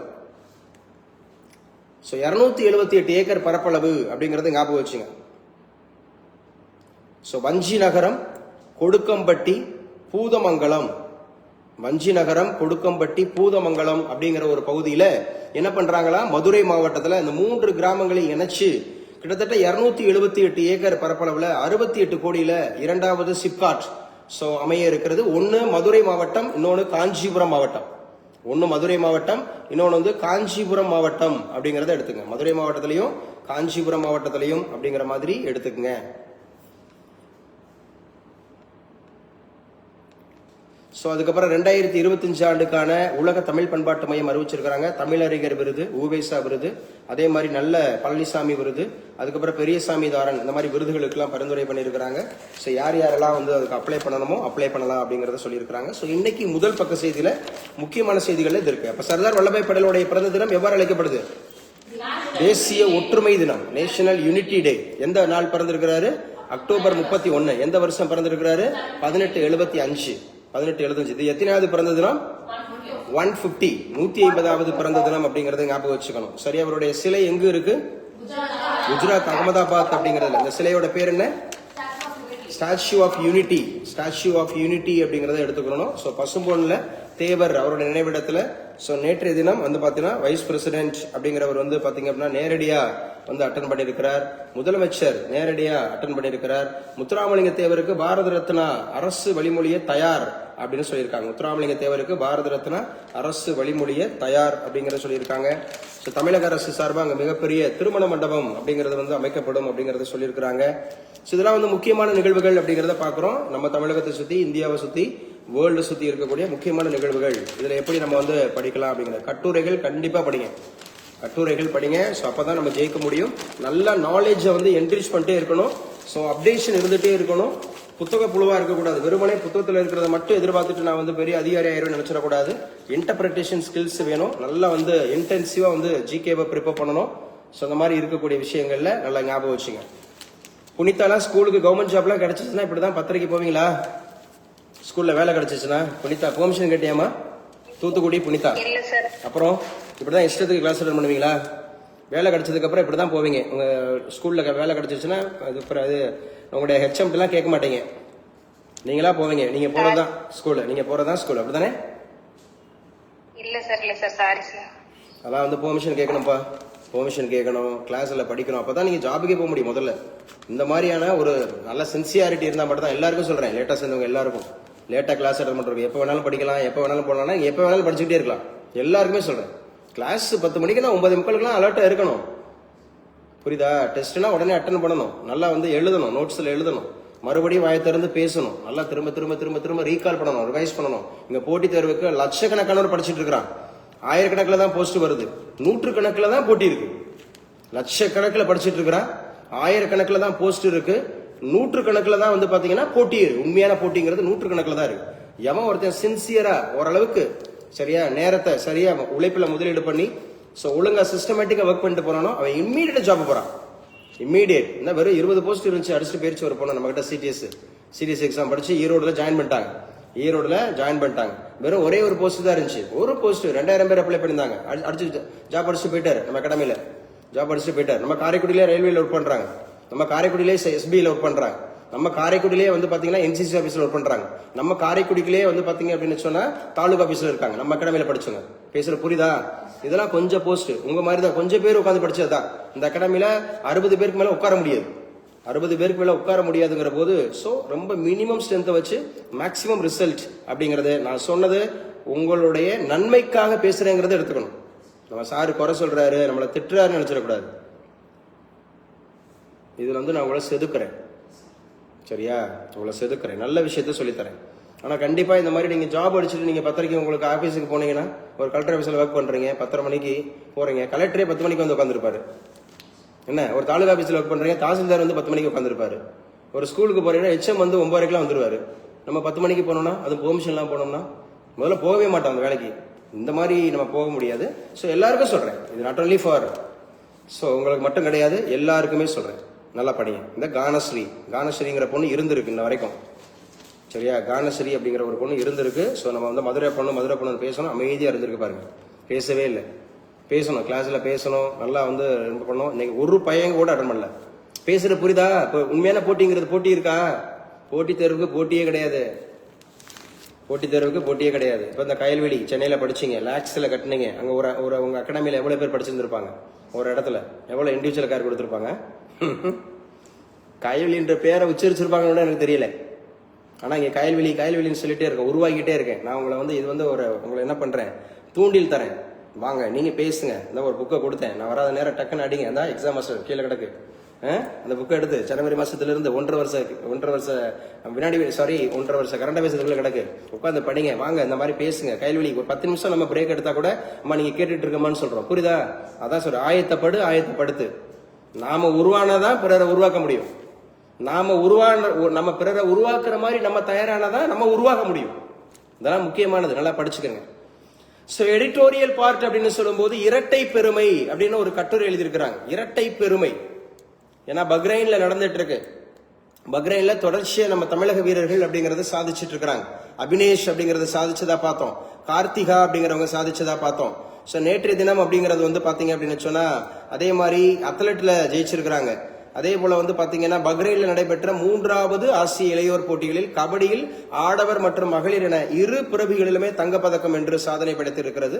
278 ஏக்கர் பரப்பளவு அப்படிங்கறது ஞாபகம் வச்சுங்க. வஞ்சி நகரம், கொடுக்கம்பட்டி, பூதமங்கலம், வஞ்சி நகரம், கொடுக்கம்பட்டி, பூதமங்கலம் அப்படிங்கிற ஒரு பகுதியில என்ன பண்றாங்களா, மதுரை மாவட்டத்துல இந்த 3 கிராமங்களை இணைச்சு கிட்டத்தட்ட 278 ஏக்கர் பரப்பளவுல 68 கோடியில 2வது சிப்காட் அமைய இருக்கிறது. ஒன்னு மதுரை மாவட்டம், இன்னொன்னு காஞ்சிபுரம் மாவட்டம். ஒன்னு மதுரை மாவட்டம், இன்னொன்னு காஞ்சிபுரம் மாவட்டம் அப்படிங்கறத எடுத்துங்க. மதுரை மாவட்டத்திலையும் காஞ்சிபுரம் மாவட்டத்திலையும் அப்படிங்கிற மாதிரி எடுத்துக்கங்க. அதுக்கப்புறம் 2025 ஆண்டுக்கான உலக தமிழ் பண்பாட்டு மையம் அறிவிச்சிருக்காங்க. தமிழறிஞர் விருது, ஊவேசா விருது, அதே மாதிரி நல்ல பழனிசாமி விருது, அதுக்கப்புறம் பெரியசாமி தாரன், இந்த மாதிரி விருதுகளுக்கு எல்லாம் பரிந்துரை பண்ணியிருக்காங்க. யார் யாரெல்லாம் அதுக்கு அப்ளை பண்ணணுமோ அப்ளை பண்ணலாம் அப்படிங்கறத சொல்லியிருக்காங்க. இன்னைக்கு முதல் பக்க செய்தியில முக்கியமான செய்திகள் இது இருக்கு. அப்ப சர்தார் வல்லபாய் பட்டேலுடைய பிறந்த தினம் எவ்வாறு அழைக்கப்படுது? தேசிய ஒற்றுமை தினம், நேஷனல் யூனிட்டி டே. எந்த நாள் பிறந்திருக்கிறாரு? அக்டோபர் 31. எந்த வருஷம் பிறந்திருக்கிறாரு? 1875. 1875. இது எத்தனாவது பிறந்த தினம்? 150. 150வது பிறந்த தினம் அப்படிங்கறத ஞாபகம் வச்சுக்கணும். சரி, அவருடைய சிலை எங்க இருக்கு? குஜராத், அகமதாபாத் அப்படிங்கறதுல. இந்த சிலையோட பேர் என்ன? Statue of unity. Statue of unity அப்படிங்கறத எடுத்துக்கணும். பசும்பொன்ல தேவர் அவருடைய நினைவிடத்துல நேற்றைய தினம் பாத்தீங்கன்னா வைஸ் பிரசிடென்ட் அப்படிங்கிறவர் பாத்தீங்க அப்படின்னா நேரடியா அட்டன் பண்ணியிருக்கிறார். முதலமைச்சர் நேரடியா அட்டன் பண்ணியிருக்கிறார். முத்துராமலிங்க தேவருக்கு பாரத ரத்னா அரசு வழிமொழிய தயார் அப்படின்னு சொல்லியிருக்காங்க. முத்துராமலிங்க தேவருக்கு பாரத ரத்னா அரசு வழிமொழிய தயார் அப்படிங்கறத சொல்லியிருக்காங்க. தமிழக அரசு சார்பாக அங்க மிகப்பெரிய திருமண மண்டபம் அப்படிங்கறது அமைக்கப்படும் அப்படிங்கறத சொல்லியிருக்காங்க. இதெல்லாம் முக்கியமான நிகழ்வுகள் அப்படிங்கறத பாக்குறோம். நம்ம தமிழகத்தை சுத்தி, இந்தியாவை சுத்தி, வேர்ல்டு சுத்தி இருக்கக்கூடிய முக்கியமான நிகழ்வுகள். இதுல எப்படி நம்ம படிக்கலாம் அப்படிங்கிற கட்டுரைகள் கண்டிப்பா படிங்க. கட்டுரைகள் படிங்க. அப்பதான் நம்ம ஜெயிக்க முடியும். நல்ல நாலேஜ என்ரிச் பண்ணிட்டே இருக்கணும். அப்டேஷன் இருந்துட்டே இருக்கணும். புத்தக புழுவா இருக்கக்கூடாது. வெறுமனே புத்தகத்துல இருக்கிறத மட்டும் எதிர்பார்த்துட்டு நான் பெரிய அதிகாரி ஆயிரம் நினைச்சிடக்கூடாது. இன்டர்பிரேஷன் ஸ்கில்ஸ் வேணும். நல்லா இன்டென்சிவா ஜிகேவை ப்ரிப்பேர் பண்ணணும். அந்த மாதிரி இருக்கக்கூடிய விஷயங்கள்ல நல்லா ஞாபகம் வச்சுங்க. புனிதாலாம் ஸ்கூலுக்கு கவர்மெண்ட் ஜாப்லாம் கிடைச்சிச்சுன்னா இப்படிதான் 10:30 போவீங்களா? ஸ்கூல்ல வேலை கிடைச்சிச்சுன்னா புனிதா பெர்மிஷன் கேட்டியாமா? தூத்துக்குடி புனிதா. அப்புறம் இப்படிதான் இஷ்டத்துக்கு கிளாஸ் அட்டெண்ட் பண்ணுவீங்களா? வேலை கிடைச்சதுக்கு அப்புறம் இப்படிதான் போவீங்க. உங்க ஸ்கூல்ல வேலை கிடைச்சிச்சுன்னா அது உங்களுடைய ஹெச்எம் எல்லாம் கேட்க மாட்டீங்க. நீங்களா போவீங்க. நீங்க போறதுதான் ஸ்கூல். நீங்க போறதுதான் ஸ்கூல். அப்படிதானே? இல்ல சார், சாரி சார். அதான் பெர்மிஷன் கேட்கணும்ப்பா. பெர்மிஷன் கேட்கணும். கிளாஸ்ல படிக்கணும். அப்பதான் நீங்க ஜாபுக்கே போக முடியும். முதல்ல இந்த மாதிரியான ஒரு நல்ல சின்சியாரிட்டி இருந்தா மட்டும் தான். எல்லாருக்கும் சொல்றேன், லேட்டா சேர்ந்தவங்க எல்லாருக்கும் லேட்டா கிளாஸ் அட்டெண்ட் பண்றவங்க எப்ப வேணாலும் படிக்கலாம், எப்ப வேணாலும் போடலாம், எப்ப வேணாலும் படிச்சுட்டே இருக்கலாம். எல்லாருக்குமே சொல்றேன், கிளாஸ் 10 மணிக்குன்னா 9:45 அலர்ட்டா இருக்கணும். புரியுதா? டெஸ்ட்னா உடனே அட்டெண்ட் பண்ணணும். நல்லா எழுதணும், நோட்ஸ்ல எழுதணும், மறுபடியும் வாயை திறந்து பேசணும், நல்லா திரும்ப திரும்ப திரும்ப திரும்ப ரீகால் பண்ணணும், ரிவைஸ் பண்ணணும். இங்க போட்டித் தேர்வுக்கு லட்சக்கணக்கானவர் படிச்சுட்டு இருக்கிறான். ஆயிரக்கணக்கில் தான் போஸ்ட் வருது, 100கணக்கில் தான் போட்டி இருக்கு. லட்சக்கணக்கில் படிச்சுட்டு இருக்கிறான், ஆயிரக்கணக்கில் தான் போஸ்ட் இருக்கு, 100கணக்கில் தான் பாத்தீங்கன்னா போட்டி இருக்கு. உண்மையான போட்டிங்கிறது 100கணக்கில் தான் இருக்கு. எவன் ஒருத்தன் சின்சியரா ஓரளவுக்கு சரியா நேரத்தை சரியா உழைப்புல முதலீடு பண்ணி ஒழுங்கா சிஸ்டமேட்டிக்கா ஒர்க் பண்ணிட்டு போறானோ அவன் இம்மீடியட்டா ஜாப் போறான். இம்மீடியட். வெறும் 20 போஸ்ட் இருந்துச்சு, அடிச்சுட்டு போயிருச்சு ஒரு பொண்ணு நம்ம கிட்ட. சிடிஎஸ் எக்ஸாம் படிச்சு ஈரோடுல ஜாயின் பண்ணிட்டாங்க. வெறும் ஒரே ஒரு போஸ்ட் தான் இருந்துச்சு. ஒரு போஸ்ட் 2000 பேர் அப்ளை பண்ணிருந்தாங்க. அடிச்சு ஜாப் அடிச்சுட்டு போயிட்டாரு. நம்ம அகாடமியில ஜாப் அடிச்சுட்டு போயிட்டாரு. நம்ம காரைக்குடியிலே ரயில்வேல ஒர்க் பண்றாங்க, நம்ம காரைக்குடியிலே எஸ்பிஐல ஒர்க் பண்றாங்க, நம்ம காரைக்குடியிலே பாத்தீங்கன்னா என்சிசி ஆபீஸ்ல ஒர்க் பண்றாங்க, நம்ம காரைக்குடியிலே பாத்தீங்க அப்படின்னு சொன்னா தாலுகா ஆபீஸ்ல இருக்காங்க. நம்ம அகாடமியில படிச்சவங்க. பேசுற புரியுதா? இதெல்லாம் கொஞ்சம் போஸ்ட். உங்க மாதிரி தான் கொஞ்சம் பேர் உட்காந்து படிச்சதுதான். இந்த அகாடமியில 60 பேருக்கு மேல உட்கார முடியாது. 60 பேருக்கு மேல உட்கார முடியாதுங்கிற போது ரொம்ப மினிமம் ஸ்ட்ரென்த்தை வச்சு மேக்சிமம் ரிசல்ட் அப்படிங்கறது நான் சொன்னது உங்களுடைய நன்மைக்காக பேசுறேங்கிறத எடுத்துக்கணும். நம்ம சாரு குறை சொல்றாரு, நம்மளை திட்டுறாருன்னு நினைச்சிடக்கூடாது. இதுல நான் உங்களை செதுக்குறேன். சரியா? உங்களை செதுக்குறேன், நல்ல விஷயத்த சொல்லித்தரேன். ஆனா கண்டிப்பா இந்த மாதிரி நீங்க ஜாப் அடிச்சுட்டு நீங்க 10:30 உங்களுக்கு ஆபீஸுக்கு போனீங்கன்னா, ஒரு கலெக்டர் ஆபீஸ்ல ஒர்க் பண்றீங்க, 10:30 மணிக்கு போறீங்க, கலெக்டரே 10 மணிக்கு உட்காந்துருப்பாரு. என்ன? ஒரு தாலுகா ஆபீஸ்ல ஒர்க் பண்றீங்க, தாசில்தார் 10 மணிக்கு உட்காந்துருப்பாரு. ஒரு ஸ்கூலுக்கு போறீங்கன்னா ஹெச்எம் 9:30 வந்துருவாரு. நம்ம 10 மணிக்கு போனோம்னா, அது பெர்மிஷன் எல்லாம் போனோம்னா முதல்ல போகவே மாட்டோம் அந்த வேலைக்கு. இந்த மாதிரி நம்ம போக முடியாது. எல்லாருக்கும் சொல்றேன், இது நாட் ஒன்லி ஃபார் உங்களுக்கு மட்டும் கிடையாது, எல்லாருக்குமே சொல்றேன். நல்லா படிங்க. இந்த கானஸ்ரீ, கானஸ்ரீங்கிற பொண்ணு இருந்திருக்கு இன்ன வரைக்கும். சரியா? கானஸ்ரீ அப்படிங்கிற ஒரு பொண்ணு இருந்திருக்கு. ஸோ நம்ம வந்து மதுரை பொண்ணு பேசணும். அமைதியாக இருந்திருக்கு பாருங்க, பேசவே இல்லை. பேசணும், கிளாஸ்ல பேசணும், நல்லா வந்து ரொம்ப பண்ணணும். இன்னைக்கு ஒரு பையன் கூட அட்டன் பண்ணல. பேசுறது புரியுதா? இப்போ உண்மையான போட்டிங்கிறது போட்டி இருக்கா? போட்டித் தேர்வுக்கு போட்டியே கிடையாது. போட்டித் தேர்வுக்கு போட்டியே கிடையாது. இப்போ இந்த கயல்வெளி சென்னையில் படிச்சீங்க, லேக்ஸில் கட்டினீங்க. அங்கே ஒரு உங்கள் அகாடமியில் எவ்வளோ பேர் படிச்சிருந்துருப்பாங்க? ஒரு இடத்துல எவ்வளோ இண்டிவிஜுவல் கார் கொடுத்துருப்பாங்க? கயல்வெளின்ற பேரை உச்சரிச்சிருப்பாங்கன்னு எனக்கு தெரியல. ஆனால் இங்கே கயல்வெளின்னு சொல்லிட்டே இருக்கேன், உருவாக்கிட்டே இருக்கேன். நான் உங்களை வந்து இது வந்து உங்களை என்ன பண்ணுறேன், தூண்டில் தரேன். வாங்க நீங்கள் பேசுங்க. இந்த ஒரு புக்கை கொடுத்தேன், நான் வராத நேரம் டக்குன்னு அடிங்க. அதான் எக்ஸாம் மாஸ்டர் கீழே கிடக்கு. அந்த புக்கை எடுத்து ஜனவரி மாசத்துலேருந்து 1.5 வருஷ கரண்ட் அஃபேர்ஸ்ல கிடக்கு. உட்காந்து படிங்க. வாங்க இந்த மாதிரி பேசுங்க. கயல்வெளி ஒரு 10 நிமிஷம் நம்ம பிரேக் எடுத்தா கூட அம்மா நீங்க கேட்டுட்டு இருக்கமான்னு சொல்றோம். புரியுதா? அதான் சொல்ற, ஆயத்தப்படுத்து. நாம உருவானதான் பிறரை உருவாக்க முடியும். நம்ம பிறரை உருவாக்குற மாதிரி நம்ம தயாரானதான் நம்ம உருவாக்க முடியும். இதெல்லாம் முக்கியமானது, நல்லா படிச்சுக்கோங்க. சோ எடிட்டோரியல் பார்ட் அப்படின்னு சொல்லும்போது இரட்டை பெருமை அப்படின்னு ஒரு கட்டுரை எழுதியிருக்கிறாங்க. இரட்டை பெருமை. ஏன்னா பக்ரைன்ல நடந்துட்டு இருக்கு. பக்ரைன்ல தொடர்ச்சியா நம்ம தமிழக வீரர்கள் அப்படிங்கறத சாதிச்சுட்டு இருக்கிறாங்க. அபினேஷ் அப்படிங்கறத சாதிச்சதா பார்த்தோம். கார்த்திகா அப்படிங்கிறவங்க சாதிச்சதா பார்த்தோம். சோ நேற்றைய தினம் அப்படிங்கறது வந்து பாத்தீங்க அப்படின்னு சொன்னா அதே மாதிரி அத்லெட்ல ஜெயிச்சிருக்கிறாங்க. அதே போல வந்து பாத்தீங்கன்னா பக்ரைன்ல நடைபெற்ற 3வது ஆசிய இளையோர் போட்டிகளில் கபடியில் ஆடவர் மற்றும் மகளிர் என இரு பிரிவுகளிலுமே தங்கப்பதக்கம் என்று சாதனை படைத்திருக்கிறது.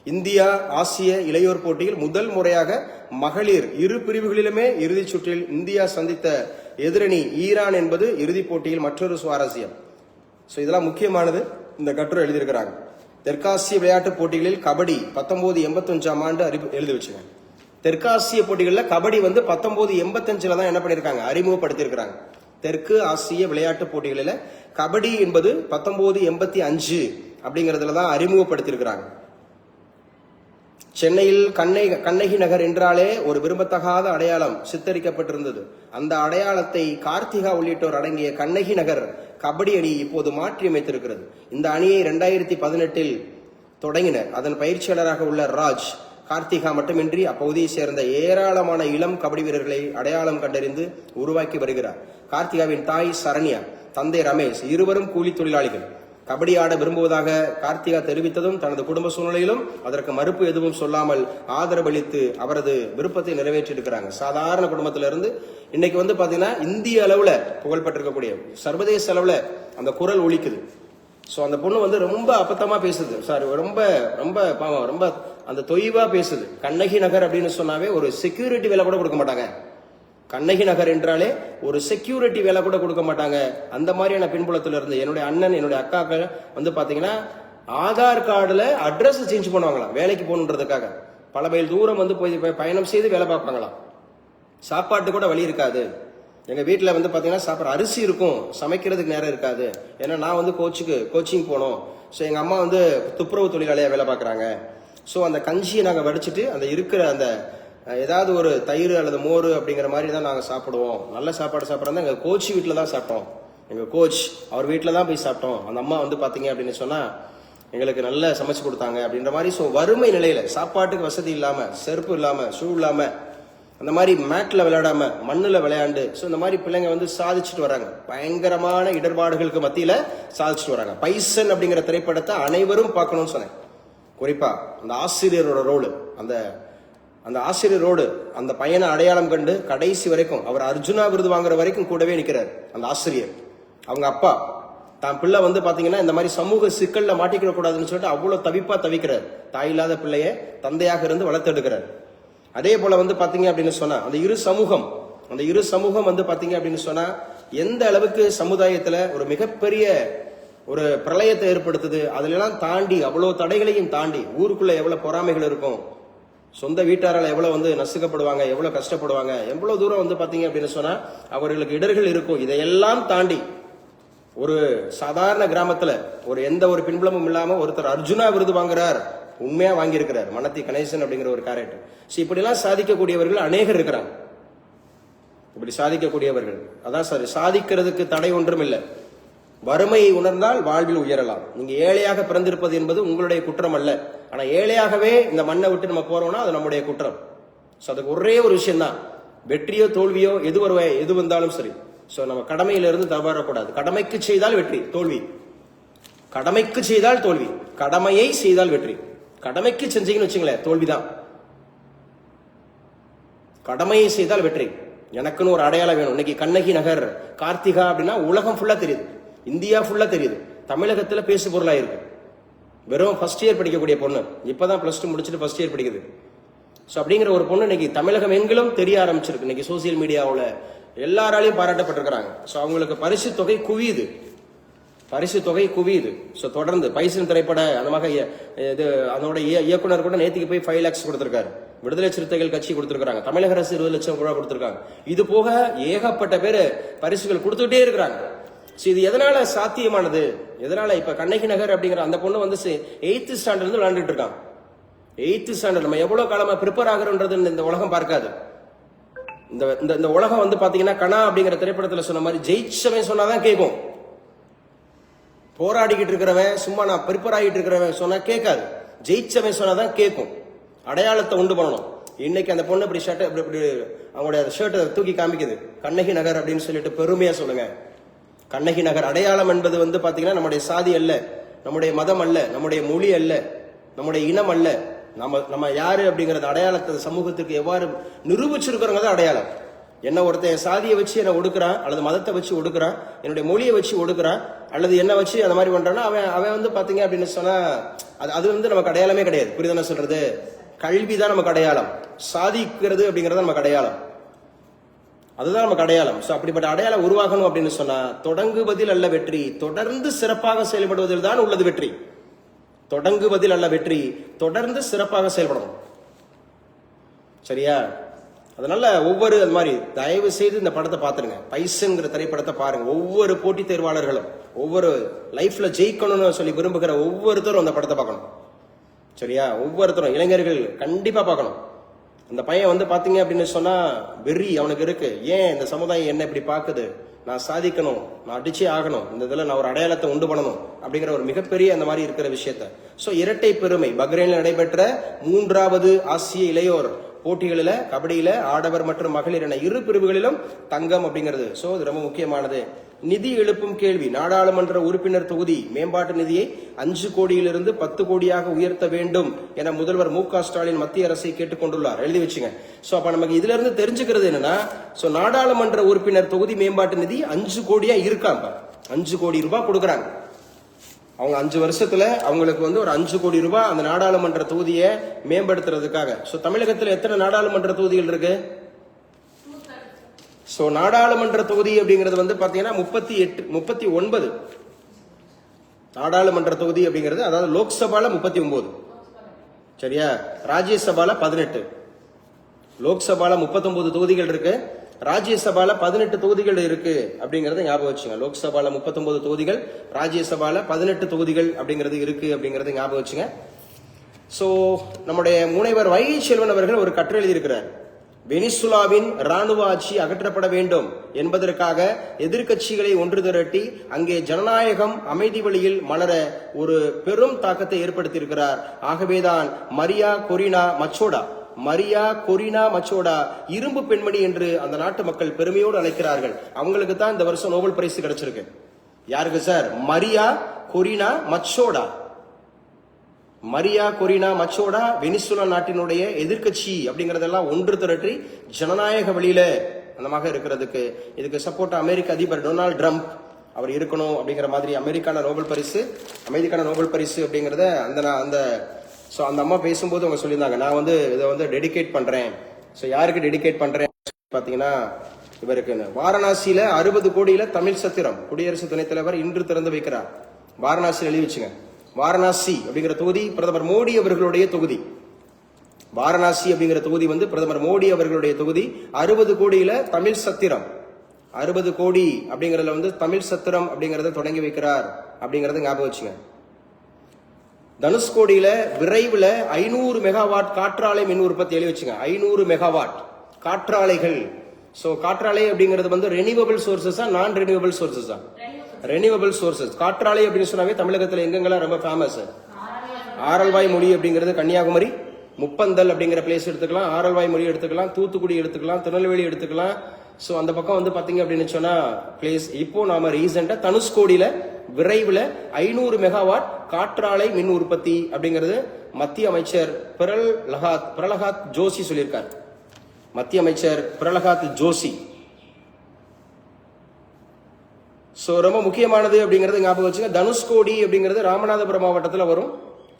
இந்தியா ஆசிய இளையோர் போட்டியில் முதல் முறையாக மகளிர் இரு பிரிவுகளிலுமே இறுதிச் சுற்றில் இந்தியா சந்தித்த எதிரணி ஈரான் என்பது இறுதிப் போட்டியில் மற்றொரு சுவாரஸ்யம். சோ இதெல்லாம் முக்கியமானது, இந்த கட்டுரை எழுதியிருக்கிறாங்க. தெற்காசிய விளையாட்டுப் போட்டிகளில் கபடி 1985ஆம் ஆண்டு எழுதி வச்சுங்க. தெற்காசிய போட்டிகளில் கபடி வந்து 1985 தான் என்ன பண்ணிருக்காங்க, அறிமுகப்படுத்தியிருக்கிறாங்க. தெற்கு ஆசிய விளையாட்டுப் போட்டிகளில் கபடி என்பது 1985 அப்படிங்கறதுல தான் அறிமுகப்படுத்தியிருக்கிறாங்க. சென்னையில் கண்ணகி நகர் என்றாலே ஒரு விரும்பத்தகாத அடையாளம் சித்தரிக்கப்பட்டிருந்தது. அந்த அடையாளத்தை கார்த்திகா உள்ளிட்டோர் அடங்கிய கண்ணகி நகர் கபடி அணி இப்போது மாற்றி அமைத்திருக்கிறது. இந்த அணியை 2018 தொடங்கினர். அதன் பயிற்சியாளராக உள்ள ராஜ் கார்த்திகா மட்டுமின்றி அப்பகுதியை சேர்ந்த ஏராளமான இளம் கபடி வீரர்களை அடையாளம் கண்டறிந்து உருவாக்கி வருகிறார். கார்த்திகாவின் தாய் சரண்யா, தந்தை ரமேஷ் இருவரும் கூலி தொழிலாளிகள். கபடி ஆட விரும்புவதாக கார்த்திகா தெரிவித்ததும் தனது குடும்ப சூழ்நிலையிலும் அதற்கு மறுப்பு எதுவும் சொல்லாமல் ஆதரவளித்து அவரது விருப்பத்தை நிறைவேற்றியிருக்கிறாங்க. சாதாரண குடும்பத்திலிருந்து இன்னைக்கு வந்து பாத்தீங்கன்னா இந்திய அளவுல புகழ்பெற்றிருக்கக்கூடிய சர்வதேச அளவுல அந்த குரல் ஒலிக்குது. சோ அந்த பொண்ணு வந்து ரொம்ப அப்பத்தமா பேசுது, ரொம்ப அந்த தொய்வா பேசுது. கண்ணகி நகர் அப்படின்னு சொன்னாவே ஒரு செக்யூரிட்டி வேலை கூட கொடுக்க மாட்டாங்க. கண்ணகி நகர் என்றாலே ஒரு செக்யூரிட்டி வேலை கூட கொடுக்க மாட்டாங்க. அந்த மாதிரியான பின்புலத்துல இருந்து என்னுடைய அண்ணன் என்னுடைய அக்காக்கள் வந்து பாத்தீங்கன்னா ஆதார் கார்டுல அட்ரஸ் சேஞ்ச் பண்ணுவாங்களாம் வேலைக்கு போகணுன்றதுக்காக. பல மைல் தூரம் வந்து போய் பயணம் செய்து வேலை பார்ப்பாங்களாம். சாப்பாட்டு கூட வழி இருக்காது. எங்க வீட்டுல வந்து பாத்தீங்கன்னா சாப்பாடு அரிசி இருக்கும், சமைக்கிறதுக்கு நேரம் இருக்காது. ஏன்னா நான் வந்து கோச்சிங் போனோம். ஸோ எங்க அம்மா வந்து துப்புரவு தொழிலாளியா வேலை பார்க்கறாங்க. ஸோ அந்த கஞ்சியை நாங்க வடிச்சிட்டு அந்த இருக்கிற அந்த ஏதாவது ஒரு தயிர் அல்லது மோர் அப்படிங்கிற மாதிரி தான் நாங்கள் சாப்பிடுவோம். நல்ல சாப்பாடு சாப்பிட்றதா எங்கள் கோச் வீட்டில் தான் சாப்பிட்டோம். எங்கள் கோச் அவர் வீட்டில் தான் போய் சாப்பிட்டோம். அந்த அம்மா வந்து பார்த்தீங்க அப்படின்னு சொன்னால் எங்களுக்கு நல்லா சமைச்சு கொடுத்தாங்க அப்படின்ற மாதிரி. ஸோ வறுமை நிலையில் சாப்பாட்டுக்கு வசதி இல்லாமல், செருப்பு இல்லாமல், ஷூ இல்லாமல், அந்த மாதிரி மேட்டில் விளையாடாம மண்ணில் விளையாண்டு ஸோ இந்த மாதிரி பிள்ளைங்க வந்து சாதிச்சுட்டு வராங்க. பயங்கரமான இடர்பாடுகளுக்கு மத்தியில் சாதிச்சுட்டு வராங்க. பைசன் அப்படிங்கிற திரைப்படத்தை அனைவரும் பார்க்கணும்னு சொன்னேன். குறிப்பா அந்த ஆசிரியரோட ரோடு, அந்த ஆசிரியரோடு அந்த பையனை அடையாளம் கண்டு கடைசி வரைக்கும் அவர் அர்ஜுனா விருது வாங்குற வரைக்கும் கூடவே நிற்கிறார். அந்த ஆசிரியர் அவங்க அப்பா தான் பிள்ளை வந்து பாத்தீங்கன்னா இந்த மாதிரி சமூக சிக்கல்ல மாட்டிக்கிட கூடாதுன்னு சொல்லிட்டு அவ்வளவு தவிக்கிறார். தாய் இல்லாத பிள்ளைய தந்தையாக இருந்து வளர்த்தெடுக்கிறார். அதே போல வந்து பாத்தீங்க அப்படின்னு சொன்னா அந்த இரு சமூகம் வந்து பாத்தீங்க அப்படின்னு சொன்னா எந்த அளவுக்கு சமுதாயத்துல ஒரு மிகப்பெரிய ஒரு பிரளயத்தை ஏற்படுத்துது. அதுல எல்லாம் தாண்டி அவ்வளவு தடைகளையும் தாண்டி ஊருக்குள்ள எவ்வளவு பொறாமைகள் இருக்கும், சொந்த வீட்டாரால் எவ்வளவு வந்து நசுக்கப்படுவாங்க, எவ்வளவு கஷ்டப்படுவாங்க, எவ்வளவு தூரம் வந்து பாத்தீங்க அப்படின்னு சொன்னா அவர்களுக்கு இடர்கள் இருக்கும். இதையெல்லாம் தாண்டி ஒரு சாதாரண கிராமத்துல ஒரு எந்த ஒரு பின்புலமும் இல்லாம ஒருத்தர் அர்ஜுனா விருது வாங்குறார், உண்மையா வாங்கியிருக்கிறார். மனத்தி கணேசன் அப்படிங்கிற ஒரு கேரக்டர். இப்படி எல்லாம் சாதிக்கக்கூடியவர்கள் அநேகர் இருக்கிறாங்க. இப்படி சாதிக்கக்கூடியவர்கள் அதான் சார், சாதிக்கிறதுக்கு தடை ஒன்றும் இல்லை. வறுமையை உணர்ந்தால் வாழ்வில் உயரலாம். நீங்க ஏழையாக பிறந்திருப்பது என்பது உங்களுடைய குற்றம் அல்ல. ஆனா ஏழையாகவே இந்த மண்ணை விட்டு நம்ம போறோம்னா அது நம்முடைய குற்றம். அதுக்கு ஒரே ஒரு விஷயம் தான், வெற்றியோ தோல்வியோ எது வந்தாலும் சரி. சோ நம்ம கடமையிலிருந்து தவறக்கூடாது. கடமைக்கு செய்தால் வெற்றி, தோல்வி. கடமைக்கு செய்தால் தோல்வி, கடமையை செய்தால் வெற்றி. கடமைக்கு செஞ்சீங்கன்னு வச்சுங்களேன், தோல்விதான். கடமையை செய்தால் வெற்றி. எனக்குன்னு ஒரு அடையாளம் வேணும். இன்னைக்கு கண்ணகி நகர் கார்த்திகா அப்படின்னா உலகம் ஃபுல்லா தெரியுது, இந்தியா ஃபுல்லா தெரியுது. தமிழகத்துல பேசு பொருளா இருக்கு. வெறும் ஃபர்ஸ்ட் இயர் படிக்கக்கூடிய பொண்ணு, இப்பதான் +2 முடிச்சுட்டு ஃபர்ஸ்ட் இயர் படிக்குது. ஸோ அப்படிங்கிற ஒரு பொண்ணு இன்னைக்கு தமிழகம் எங்கிலும் தெரிய ஆரம்பிச்சிருக்கு. இன்னைக்கு சோசியல் மீடியாவில் எல்லாராலையும் பாராட்டப்பட்டிருக்கிறாங்க. ஸோ அவங்களுக்கு பரிசு தொகை குவியுது, பரிசு தொகை குவியுது. ஸோ தொடர்ந்து பைசன் திரைப்பட அந்த மாதிரி இது அதோட இயக்குனர் கூட நேற்றுக்கு போய் 5 lakhs கொடுத்திருக்காரு. விடுதலை சிறுத்தைகள் கட்சி கொடுத்திருக்காங்க. தமிழக அரசு 20 லட்சம் ரூபாய் கொடுத்திருக்காங்க. இது போக ஏகப்பட்ட பேர் பரிசுகள் கொடுத்துட்டே இருக்கிறாங்க. ஸோ இது எதனால சாத்தியமானது? எதனால இப்ப கண்ணகி நகர் அப்படிங்கிற அந்த பொண்ணு வந்து 8th ஸ்டாண்டர்ட்ல இருந்து விளையாண்டுட்டு இருக்காங்க. 8th standard. நம்ம எவ்வளவு காலமா ப்ரிப்பேர் ஆகிறோன்றது இந்த உலகம் பார்க்காது. இந்த உலகம் வந்து பாத்தீங்கன்னா கனா அப்படிங்கிற திரைப்படத்துல சொன்ன மாதிரி ஜெயிச்சவன் சொன்னாதான் கேட்கும். போராடிக்கிட்டு இருக்கிறவன் சும்மா நான் ப்ரிப்பேர் ஆகிட்டு இருக்கிறவன் சொன்னா கேட்காது. ஜெயிச்சவன் சொன்னாதான் கேட்கும். அடையாளத்தை உண்டு பண்ணணும். இன்னைக்கு அந்த பொண்ணு இப்படி ஷர்ட் இப்படி அவங்களுடைய ஷர்ட்டை தூக்கி காமிக்குது, கண்ணகி நகர் அப்படின்னு சொல்லிட்டு பெருமையா சொல்லுங்க. கண்ணகி நகர் அடையாளம் என்பது வந்து பாத்தீங்கன்னா நம்முடைய சாதி அல்ல, நம்முடைய மதம் அல்ல, நம்முடைய மொழி அல்ல, நம்முடைய இனம் அல்ல. நம்ம யாரு அப்படிங்கறது அடையாளத்தை சமூகத்துக்கு எவ்வாறு நிரூபிச்சிருக்கிறோங்க அடையாளம். என்ன ஒருத்தன் சாதியை வச்சு என்ன ஒடுக்குறான், அல்லது மதத்தை வச்சு ஒடுக்குறான், என்னுடைய மொழியை வச்சு ஒடுக்குறான், அல்லது என்ன வச்சு அந்த மாதிரி பண்றான்னா அவன் வந்து பாத்தீங்க அப்படின்னு சொன்னா அது வந்து நமக்கு அடையாளமே கிடையாது. புரியுதான சொல்றது? கல்விதான் நமக்கு அடையாளம். சாதிக்கிறது அப்படிங்கறது நமக்கு அடையாளம். அதுதான் நமக்கு அடையாளம். சோ அப்படிப்பட்ட அடையாளம் உருவாகணும் அப்படின்னு சொன்னா தொடங்குவதில் அல்ல வெற்றி, தொடர்ந்து சிறப்பாக செயல்படுவதில் தான் உள்ளது வெற்றி. தொடங்குவதில் அல்ல வெற்றி, தொடர்ந்து சிறப்பாக செயல்படணும். சரியா? அதனால ஒவ்வொரு அது மாதிரி தயவு செய்து இந்த படத்தை பார்த்துருங்க. பைசன்கிற திரைப்படத்தை பாருங்க. ஒவ்வொரு போட்டித் தேர்வாளர்களும் ஒவ்வொரு லைஃப்ல ஜெயிக்கணும்னு சொல்லி விரும்புகிற ஒவ்வொருத்தரும் அந்த படத்தை பார்க்கணும். சரியா? ஒவ்வொருத்தரும் இளைஞர்கள் கண்டிப்பா பார்க்கணும். அந்த பையன் வந்து பாத்தீங்க அப்படின்னு சொன்னா வெறி அவனுக்கு இருக்கு. ஏன் இந்த சமுதாயம் என்ன இப்படி பாக்குது, நான் சாதிக்கணும், நான் அடிச்சே ஆகணும், இந்த இதுல நான் ஒரு அடையாளத்தை உண்டு பண்ணணும் அப்படிங்கிற ஒரு மிகப்பெரிய அந்த மாதிரி இருக்கிற விஷயத்த. சோ இரட்டை பெருமை. பக்ரைனில் நடைபெற்ற 3வது ஆசிய இளையோர் போட்டிகளில கபடியில ஆடவர் மற்றும் மகளிர் என 2 பிரிவுகளிலும் தங்கம் அப்படிங்கிறது. சோ இது ரொம்ப முக்கியமானது. நிதி எழுப்பும் கேள்வி. நாடாளுமன்ற உறுப்பினர் தொகுதி மேம்பாட்டு நிதியை 5 கோடியிலிருந்து 10 கோடியாக உயர்த்த வேண்டும் என முதல்வர் மு.க. ஸ்டாலின் மத்திய அரசை கேட்டுக்கொண்டுள்ளார். எழுதி வச்சுங்க. சோ அப்ப நமக்கு இதுல இருந்து தெரிஞ்சுக்கிறது என்னன்னா, சோ நாடாளுமன்ற உறுப்பினர் தொகுதி மேம்பாட்டு நிதி 5 கோடியா இருக்காங்க. 5 கோடி ரூபாய் கொடுக்கறாங்க. அவங்க 5 வருஷத்துல அவங்களுக்கு வந்து ஒரு 5 கோடி ரூபாய் அந்த நாடாளுமன்ற தொகுதியை மேம்படுத்துறதுக்காக. சோ தமிழகத்துல எத்தனை நாடாளுமன்ற தொகுதிகள் இருக்கு? சோ நாடாளுமன்ற தொகுதி அப்படிங்கிறது வந்து பாத்தீங்கன்னா 39 நாடாளுமன்ற தொகுதி அப்படிங்கிறது. அதாவது லோக்சபால 39, சரியா? ராஜ்யசபால 18. லோக்சபால 39 தொகுதிகள் இருக்கு, ராஜ்யசபால 18 தொகுதிகள் இருக்கு அப்படிங்கறத ஞாபகம் வச்சுங்க. லோக்சபால 39 தொகுதிகள், ராஜ்யசபால 18 தொகுதிகள் அப்படிங்கிறது இருக்கு அப்படிங்கறத ஞாபகம் வச்சுங்க. சோ நம்முடைய முனைவர் வை செல்வன் அவர்கள் ஒரு கட்டுரை எழுதியிருக்கிறார். வெனிசுலாவின் ராணுவ ஆட்சி அகற்றப்பட வேண்டும் என்பதற்காக எதிர்க்கட்சிகளை ஒன்று திரட்டி அங்கே ஜனநாயகம் அமைதி வழியில் மலர ஒரு பெரும் தாக்கத்தை ஏற்படுத்தி இருக்கிறார். ஆகவேதான் மரியா கொரினா மச்சோடா இரும்பு பெண்மணி என்று அந்த நாட்டு மக்கள் பெருமையோடு அழைக்கிறார்கள். அவங்களுக்கு தான் இந்த வருஷம் நோபல் பரிசு கிடைச்சிருக்கு. யாருக்கு சார்? மரியா கொரினா மச்சோடா வெனிசுலா நாட்டினுடைய எதிர்க்கட்சி அப்படிங்கறதெல்லாம் ஒன்று திரட்டி ஜனநாயக வழியில அந்தமாக இருக்கிறதுக்கு இதுக்கு சப்போர்ட் அமெரிக்க அதிபர் டொனால்ட் ட்ரம்ப் அவர் இருக்கணும் அப்படிங்கிற மாதிரி அமைதிக்கான நோபல் பரிசு அப்படிங்கறத அந்த அம்மா பேசும்போது அவங்க சொல்லியிருந்தாங்க, நான் வந்து இதை வந்து டெடிகேட் பண்றேன். சோ யாருக்கு டெடிகேட் பண்றேன் பாத்தீங்கன்னா இவருக்கு. வாரணாசியில 60 கோடியில தமிழ் சத்திரம் குடியரசு துணைத் தலைவர் இன்று திறந்து வைக்கிறார். வாரணாசி எழுதி வச்சுங்க. வாரணாசி அப்படிங்கிற தொகுதி பிரதமர் மோடி அவர்களுடைய தொகுதி. வாரணாசி அப்படிங்கிற தொகுதி வந்து பிரதமர் மோடி அவர்களுடைய தொகுதி. 60 கோடியில தமிழ் சத்திரம், 60 கோடி அப்படிங்கறதுல வந்து தமிழ் சத்திரம் அப்படிங்கறத தொடங்கி வைக்கிறார் அப்படிங்கறத ஞாபகம் வச்சுங்க. தனுஷ்கோடியில விரைவில் 500 மெகாவாட் காற்றாலை மின் உற்பத்தி எழுதி வச்சுங்க. 500 மெகாவாட் காற்றாலைகள். சோ காற்றாலை அப்படிங்கிறது வந்து ரெனியூவபிள் சோர்சஸா நான் ரெனியூவபிள் சோர்சஸா? Renewable sources. காற்றாலை அப்படின்னு சொன்னாவே தமிழகத்துல எங்கெங்கெல்லாம் ரொம்ப ஃபேமஸ்? ஆரல்வாய் மொழி அப்படிங்கிறது கன்னியாகுமரி, முப்பந்தல் அப்படிங்கிற பிளேஸ் எடுத்துக்கலாம், ஆரல்வாய் மொழி எடுத்துக்கலாம், தூத்துக்குடி எடுத்துக்கலாம், திருநெல்வேலி எடுத்துக்கலாம். ஸோ அந்த பக்கம் வந்து பாத்தீங்க அப்படின்னு சொன்னா பிளேஸ். இப்போ நாம ரீசெண்டா தனுஷ்கோடியில விரைவில் 500 மெகாவாட் காற்றாலை மின் உற்பத்தி அப்படிங்கிறது மத்திய அமைச்சர் பிரலகாத் ஜோஷி சொல்லியிருக்கார். மத்திய அமைச்சர் பிரலகாத் ஜோஷி. ஸோ ரொம்ப முக்கியமானது அப்படிங்கிறது ஞாபகம் வச்சுங்க. தனுஷ்கோடி அப்படிங்கிறது ராமநாதபுரம் மாவட்டத்தில் வரும்.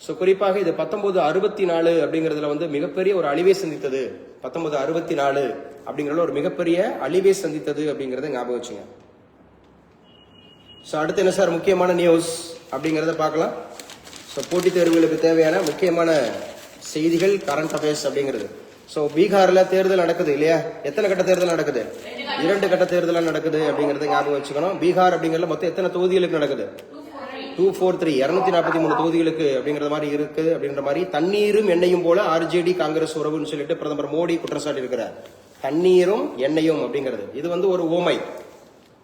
ஸோ குறிப்பாக இது 1964 அப்படிங்கிறதுல வந்து மிகப்பெரிய ஒரு அழிவை சந்தித்தது. 1964 அப்படிங்கிறதுல ஒரு மிகப்பெரிய அழிவை சந்தித்தது அப்படிங்கறத ஞாபகம் வச்சுங்க. ஸோ அடுத்து என்ன சார் முக்கியமான நியூஸ் அப்படிங்கிறத பார்க்கலாம். ஸோ போட்டித் தேர்வுகளுக்கு தேவையான முக்கியமான செய்திகள், கரண்ட் அஃபேர்ஸ் அப்படிங்கிறது. ஸோ பீகார்ல தேர்தல் நடக்குது இல்லையா? எத்தனை கட்ட தேர்தல் நடக்குது? 2 கட்ட தேர்தல் நடக்குது அப்படிங்கறத ஞாபகம் வச்சுக்கணும். பீகார் அப்படிங்கறதுல மொத்தம் எத்தனை தொகுதிகளுக்கு நடக்குது? 243 243 தொகுதிகளுக்கு அப்படிங்கிற மாதிரி இருக்கு. அப்படின்ற மாதிரி தண்ணீரும் எண்ணெயும் போல ஆர்ஜேடி காங்கிரஸ் உறவுன்னு சொல்லிட்டு பிரதமர் மோடி குற்றச்சாட்டு இருக்கிறார். தண்ணீரும் எண்ணெயும் அப்படிங்கிறது இது வந்து ஒரு ஓமை.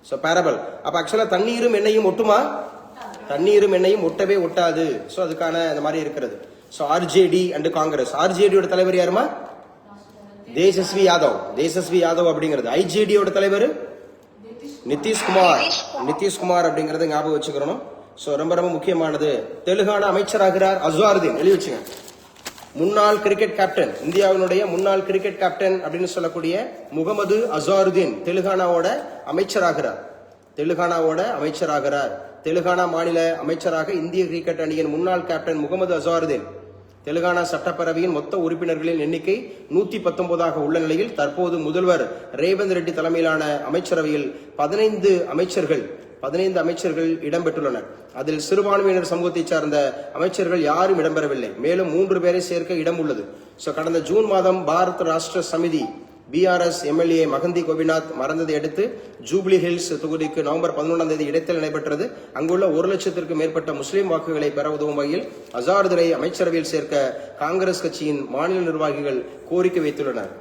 சோ பேரபல். அப்ப ஆக்சுவலா தண்ணீரும் எண்ணெயும் ஒட்டுமா? தண்ணீரும் எண்ணெயும் ஒட்டவே ஒட்டாது. சோ அதுக்கான இந்த மாதிரி இருக்கிறது. So RJD and Congress. ஆர்ஜேடியோட தலைவர் யாருமா? தேஜஸ்வி யாதவ் அப்படிங்கிறது. ஐஜேடியோட தலைவர் நிதிஷ்குமார் அப்படிங்கறத ஞாபகம் வச்சுக்கிறோம். சோ ரொம்ப ரொம்ப முக்கியமானது. தெலுங்கானா அமைச்சராகிறார் அஸ்வாருதீன். எழுதி வச்சுங்க. முன்னாள் கிரிக்கெட் கேப்டன், இந்தியாவினுடைய முன்னாள் கிரிக்கெட் கேப்டன் அப்படின்னு சொல்லக்கூடிய முகமது அஸ்வாருதீன் தெலுங்கானாவோட அமைச்சராகிறார். தெலுங்கானா மாநில அமைச்சராக இந்திய கிரிக்கெட் அணியின் முன்னாள் கேப்டன் முகமது அஸ்வாருதீன். தெலுங்கானா சட்டப்பேரவையின் மொத்த உறுப்பினர்களின் எண்ணிக்கை 119 உள்ள நிலையில் தற்போது முதல்வர் ரேவந்த் ரெட்டி தலைமையிலான அமைச்சரவையில் 15 அமைச்சர்கள் இடம்பெற்றுள்ளனர். அதில் சிறுபான்மையினர் சமூகத்தை சார்ந்த அமைச்சர்கள் யாரும் இடம்பெறவில்லை. மேலும் 3 பேரை சேர்க்க இடம் உள்ளது. கடந்த ஜூன் மாதம் பாரத் ராஷ்டிர சமிதி BRS MLA மகந்தி கோபிநாத் மறைந்ததை அடுத்து ஜூப்ளி ஹில்ஸ் தொகுதிக்கு நவம்பர் 11 இடைத்தேர்தல் நடைபெற்றது. அங்குள்ள 1 லட்சத்திற்கும் மேற்பட்ட முஸ்லிம் வாக்குகளை பெற உதவும் வகையில் அசாருதீனை அமைச்சரவையில் சேர்க்க காங்கிரஸ் கட்சியின் மாநில நிர்வாகிகள் கோரிக்கை வைத்துள்ளனர்.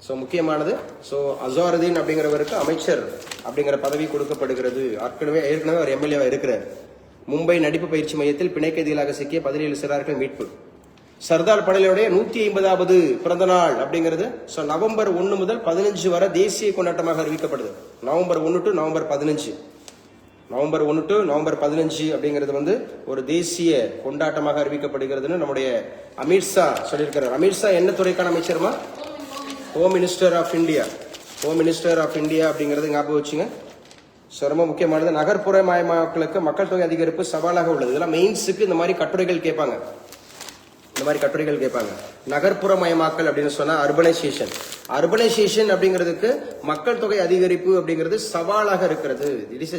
சோ முக்கியமானது. சோ அசாருதீன் அப்படிங்கிறவருக்கு அமைச்சர் அப்படிங்கிற பதவி கொடுக்கப்படுகிறது. ஏற்கனவே அவர் MLA இருக்கிறார். மும்பை நடிப்பு பயிற்சி மையத்தில் பிணை கைதிகளாக சிக்கிய 17 சிறார்கள் மீட்பு. சர்தார் படேலுடைய 150வது பிறந்த நாள் அப்படிங்கிறது நவம்பர் 1 முதல் 15 வரை தேசிய கொண்டாட்டமாக அறிவிக்கப்படுது. நவம்பர் 1 டு நவம்பர் 15 அப்படிங்கிறது வந்து ஒரு தேசிய கொண்டாட்டமாக அறிவிக்கப்படுகிறதுன்னு நம்முடைய அமித்ஷா சொல்லியிருக்கிறார். அமித்ஷா என்ன துறைக்கான அமைச்சருமா? ஹோம் மினிஸ்டர் ஆஃப் இந்தியா அப்படிங்கறது ஞாபகம் வச்சுங்க. ரொம்ப முக்கியமானது. நகர்ப்புற மயமாக்கலுக்கு மக்கள் தொகை அதிகரிப்பு சவாலாக உள்ளது. இதெல்லாம் மெயின்ஸுக்கு இந்த மாதிரி கட்டுரைகள் கேட்பாங்க. நகர்ப்புற மயமாக்கல் அப்படின்னு சொன்னா அர்பனைசேஷன் அப்படிங்கிறதுக்கு மக்கள் தொகை அதிகரிப்பு அப்படிங்கிறது சவாலாக இருக்கிறது. இட் இஸ்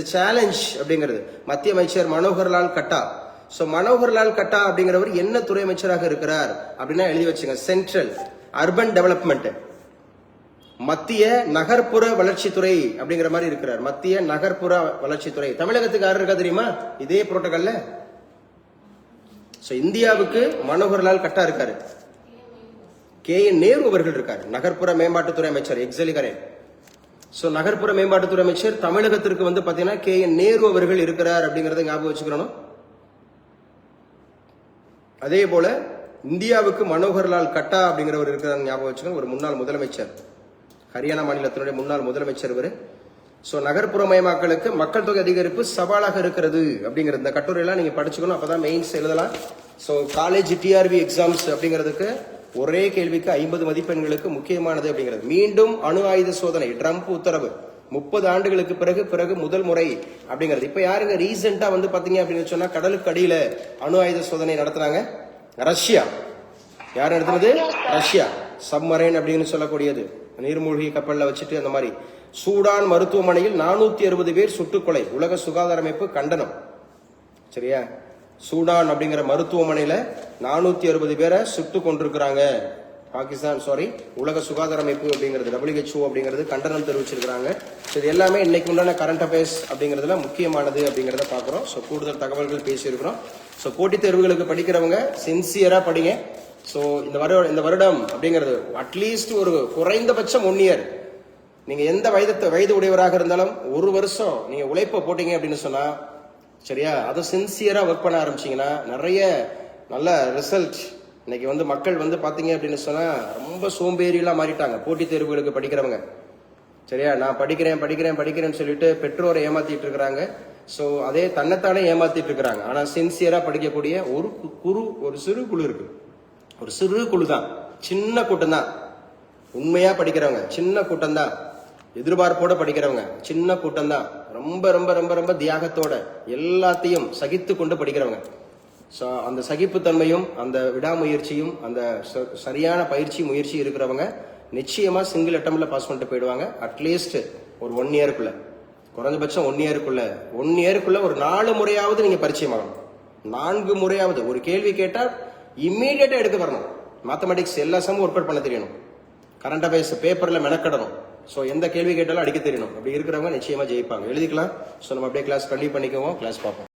எ சேலஞ்ச் அப்படிங்கிறது. மத்திய அமைச்சர் மனோகர்லால் கட்டா அப்படிங்கிறவர் என்ன துறை அமைச்சராக இருக்கிறார் அப்படின்னா எழுதி வச்சுங்க. சென்ட்ரல் அர்பன் டெவலப்மெண்ட், மத்திய நகர்ப்புற வளர்ச்சித்துறை அப்படிங்கிற மாதிரி இருக்கிறார். மத்திய நகர்ப்புற வளர்ச்சித்துறை. தமிழகத்துக்கு யாரு இருக்கா தெரியுமா? இதே புரோட்டோகால்ல. இந்தியாவுக்கு மனோகர்லால் கட்டா இருக்காரு. KN நேரு அவர்கள் இருக்காரு. நகர்ப்புற மேம்பாட்டுத்துறை அமைச்சர். நகர்ப்புற மேம்பாட்டுத்துறை அமைச்சர் தமிழகத்திற்கு வந்து பாத்தீங்கன்னா KN நேரு அவர்கள் இருக்கிறார் அப்படிங்கறத ஞாபகம் வச்சுக்கணும். அதே போல இந்தியாவுக்கு மனோகர்லால் கட்டா அப்படிங்கிறவர் இருக்கிறார் ஞாபகம் வச்சுக்கணும். ஒரு முன்னாள் முதலமைச்சர், ஹரியானா மாநிலத்தினுடைய முன்னாள் முதலமைச்சர் இவர். நகர்ப்புறமயமாக்கலுக்கு மக்கள் தொகை அதிகரிப்பு சவாலாக இருக்கிறது அப்படிங்கிற இந்த கட்டுரையெல்லாம் நீங்க படிச்சுக்கணும். அப்பதான் மெயின்ஸ் எழுதலாம். காலேஜ் TRB எக்ஸாம்ஸ் அப்படிங்கிறதுக்கு ஒரே கேள்விக்கு 50 மதிப்பெண்களுக்கு முக்கியமானது அப்படிங்கிறது. மீண்டும் அணு ஆயுத சோதனை, ட்ரம்ப் உத்தரவு 30 ஆண்டுகளுக்கு பிறகு முதல் முறை அப்படிங்கிறது. இப்ப யாருங்க ரீசெண்டா வந்து பாத்தீங்க அப்படின்னு சொன்னா கடலுக்கு அடியில அணு ஆயுத சோதனை நடத்துறாங்க? ரஷ்யா. யார் நடத்துறது? ரஷ்யா. சப்மரைன் அப்படின்னு சொல்லக்கூடியது, நீர்மூழ்கி கப்பல்ல வச்சுட்டு அந்த மாதிரி. சூடான் மருத்துவமனையில் 460 பேர் சுட்டுக்கொலை. உலக சுகாதார அமைப்பு கண்டனம். சரியா? சூடான் அப்படிங்கிற மருத்துவமனையில 460 பேரை சுட்டு கொண்டிருக்கிறாங்க. உலக சுகாதார அமைப்பு அப்படிங்கிறது WHO அப்படிங்கிறது கண்டனம் தெரிவிச்சிருக்கிறாங்க. இது எல்லாமே இன்னைக்கு உண்டான கரண்ட் அஃபேர்ஸ் அப்படிங்கிறதுல முக்கியமானது அப்படிங்கிறத பாக்குறோம். கூடுதல் தகவல்கள் பேசியிருக்கிறோம். போட்டித் தேர்வுகளுக்கு படிக்கிறவங்க சின்சியரா படிங்க. இந்த வருடம் அப்படிங்கிறது அட்லீஸ்ட் ஒரு குறைந்தபட்சம் 1 இயர் நீங்க எந்த வயது உடையவராக இருந்தாலும் 1 வருஷம் நீங்க உழைப்ப போட்டீங்க அப்படின்னு சொன்னா, சரியா, அதை சின்சியரா ஒர்க் பண்ண ஆரம்பிச்சீங்கன்னா நிறைய நல்ல ரிசல்ட் இன்னைக்கு வந்து மக்கள் வந்து பாத்தீங்க அப்படின்னு சொன்னா ரொம்ப சோம்பேறியெல்லாம் மாறிட்டாங்க. போட்டித் தேர்வுகளுக்கு படிக்கிறவங்க சரியா, நான் படிக்கிறேன்னு சொல்லிட்டு பெற்றோரை ஏமாத்திட்டு இருக்கிறாங்க. சோ அதே தன்னைத்தானே ஏமாத்திட்டு இருக்கிறாங்க. ஆனா சின்சியரா படிக்கக்கூடிய ஒரு சிறு குழு இருக்கு. ஒரு சிறு குழு தான், சின்ன கூட்டம் தான். உண்மையா படிக்கிறவங்க சின்ன கூட்டம் தான். எதிர்பார்ப்போட படிக்கிறவங்க சின்ன கூட்டம் தான். ரொம்ப ரொம்ப ரொம்ப ரொம்ப தியாகத்தோட எல்லாத்தையும் சகித்து கொண்டு படிக்கிறவங்க. ஸோ அந்த சகிப்புத்தன்மையும் அந்த விடாமுயற்சியும் அந்த சரியான பயிற்சி முயற்சி இருக்கிறவங்க நிச்சயமா சிங்கிள் அட்டம்ல பாஸ் பண்ணிட்டு போயிடுவாங்க. அட்லீஸ்ட் ஒரு 1 இயருக்குள்ள, குறைஞ்சபட்சம் 1 இயருக்குள்ள ஒரு 4 முறையாவது நீங்க பரிச்சயம் ஆகணும். 4 முறையாவது ஒரு கேள்வி கேட்டா இம்மீடியட்டா எடுக்க வரணும். மேத்தமெட்டிக்ஸ் எல்லா சமமும் ஒர்க் அவுட் பண்ண தெரியணும். கரண்ட் அஃபேர்ஸ் பேப்பர்ல மெனக்கடணும். ஸோ எந்த கேள்வி கேட்டாலும் அடிக்க தெரியணும். அப்படி இருக்கிறவங்க நிச்சயமா ஜெயிப்பாங்க. எழுதிக்கலாம். ஸோ நம்ம அப்படியே கிளாஸ் கண்டினியூ பண்ணிக்குவோம். கிளாஸ் பார்ப்போம்.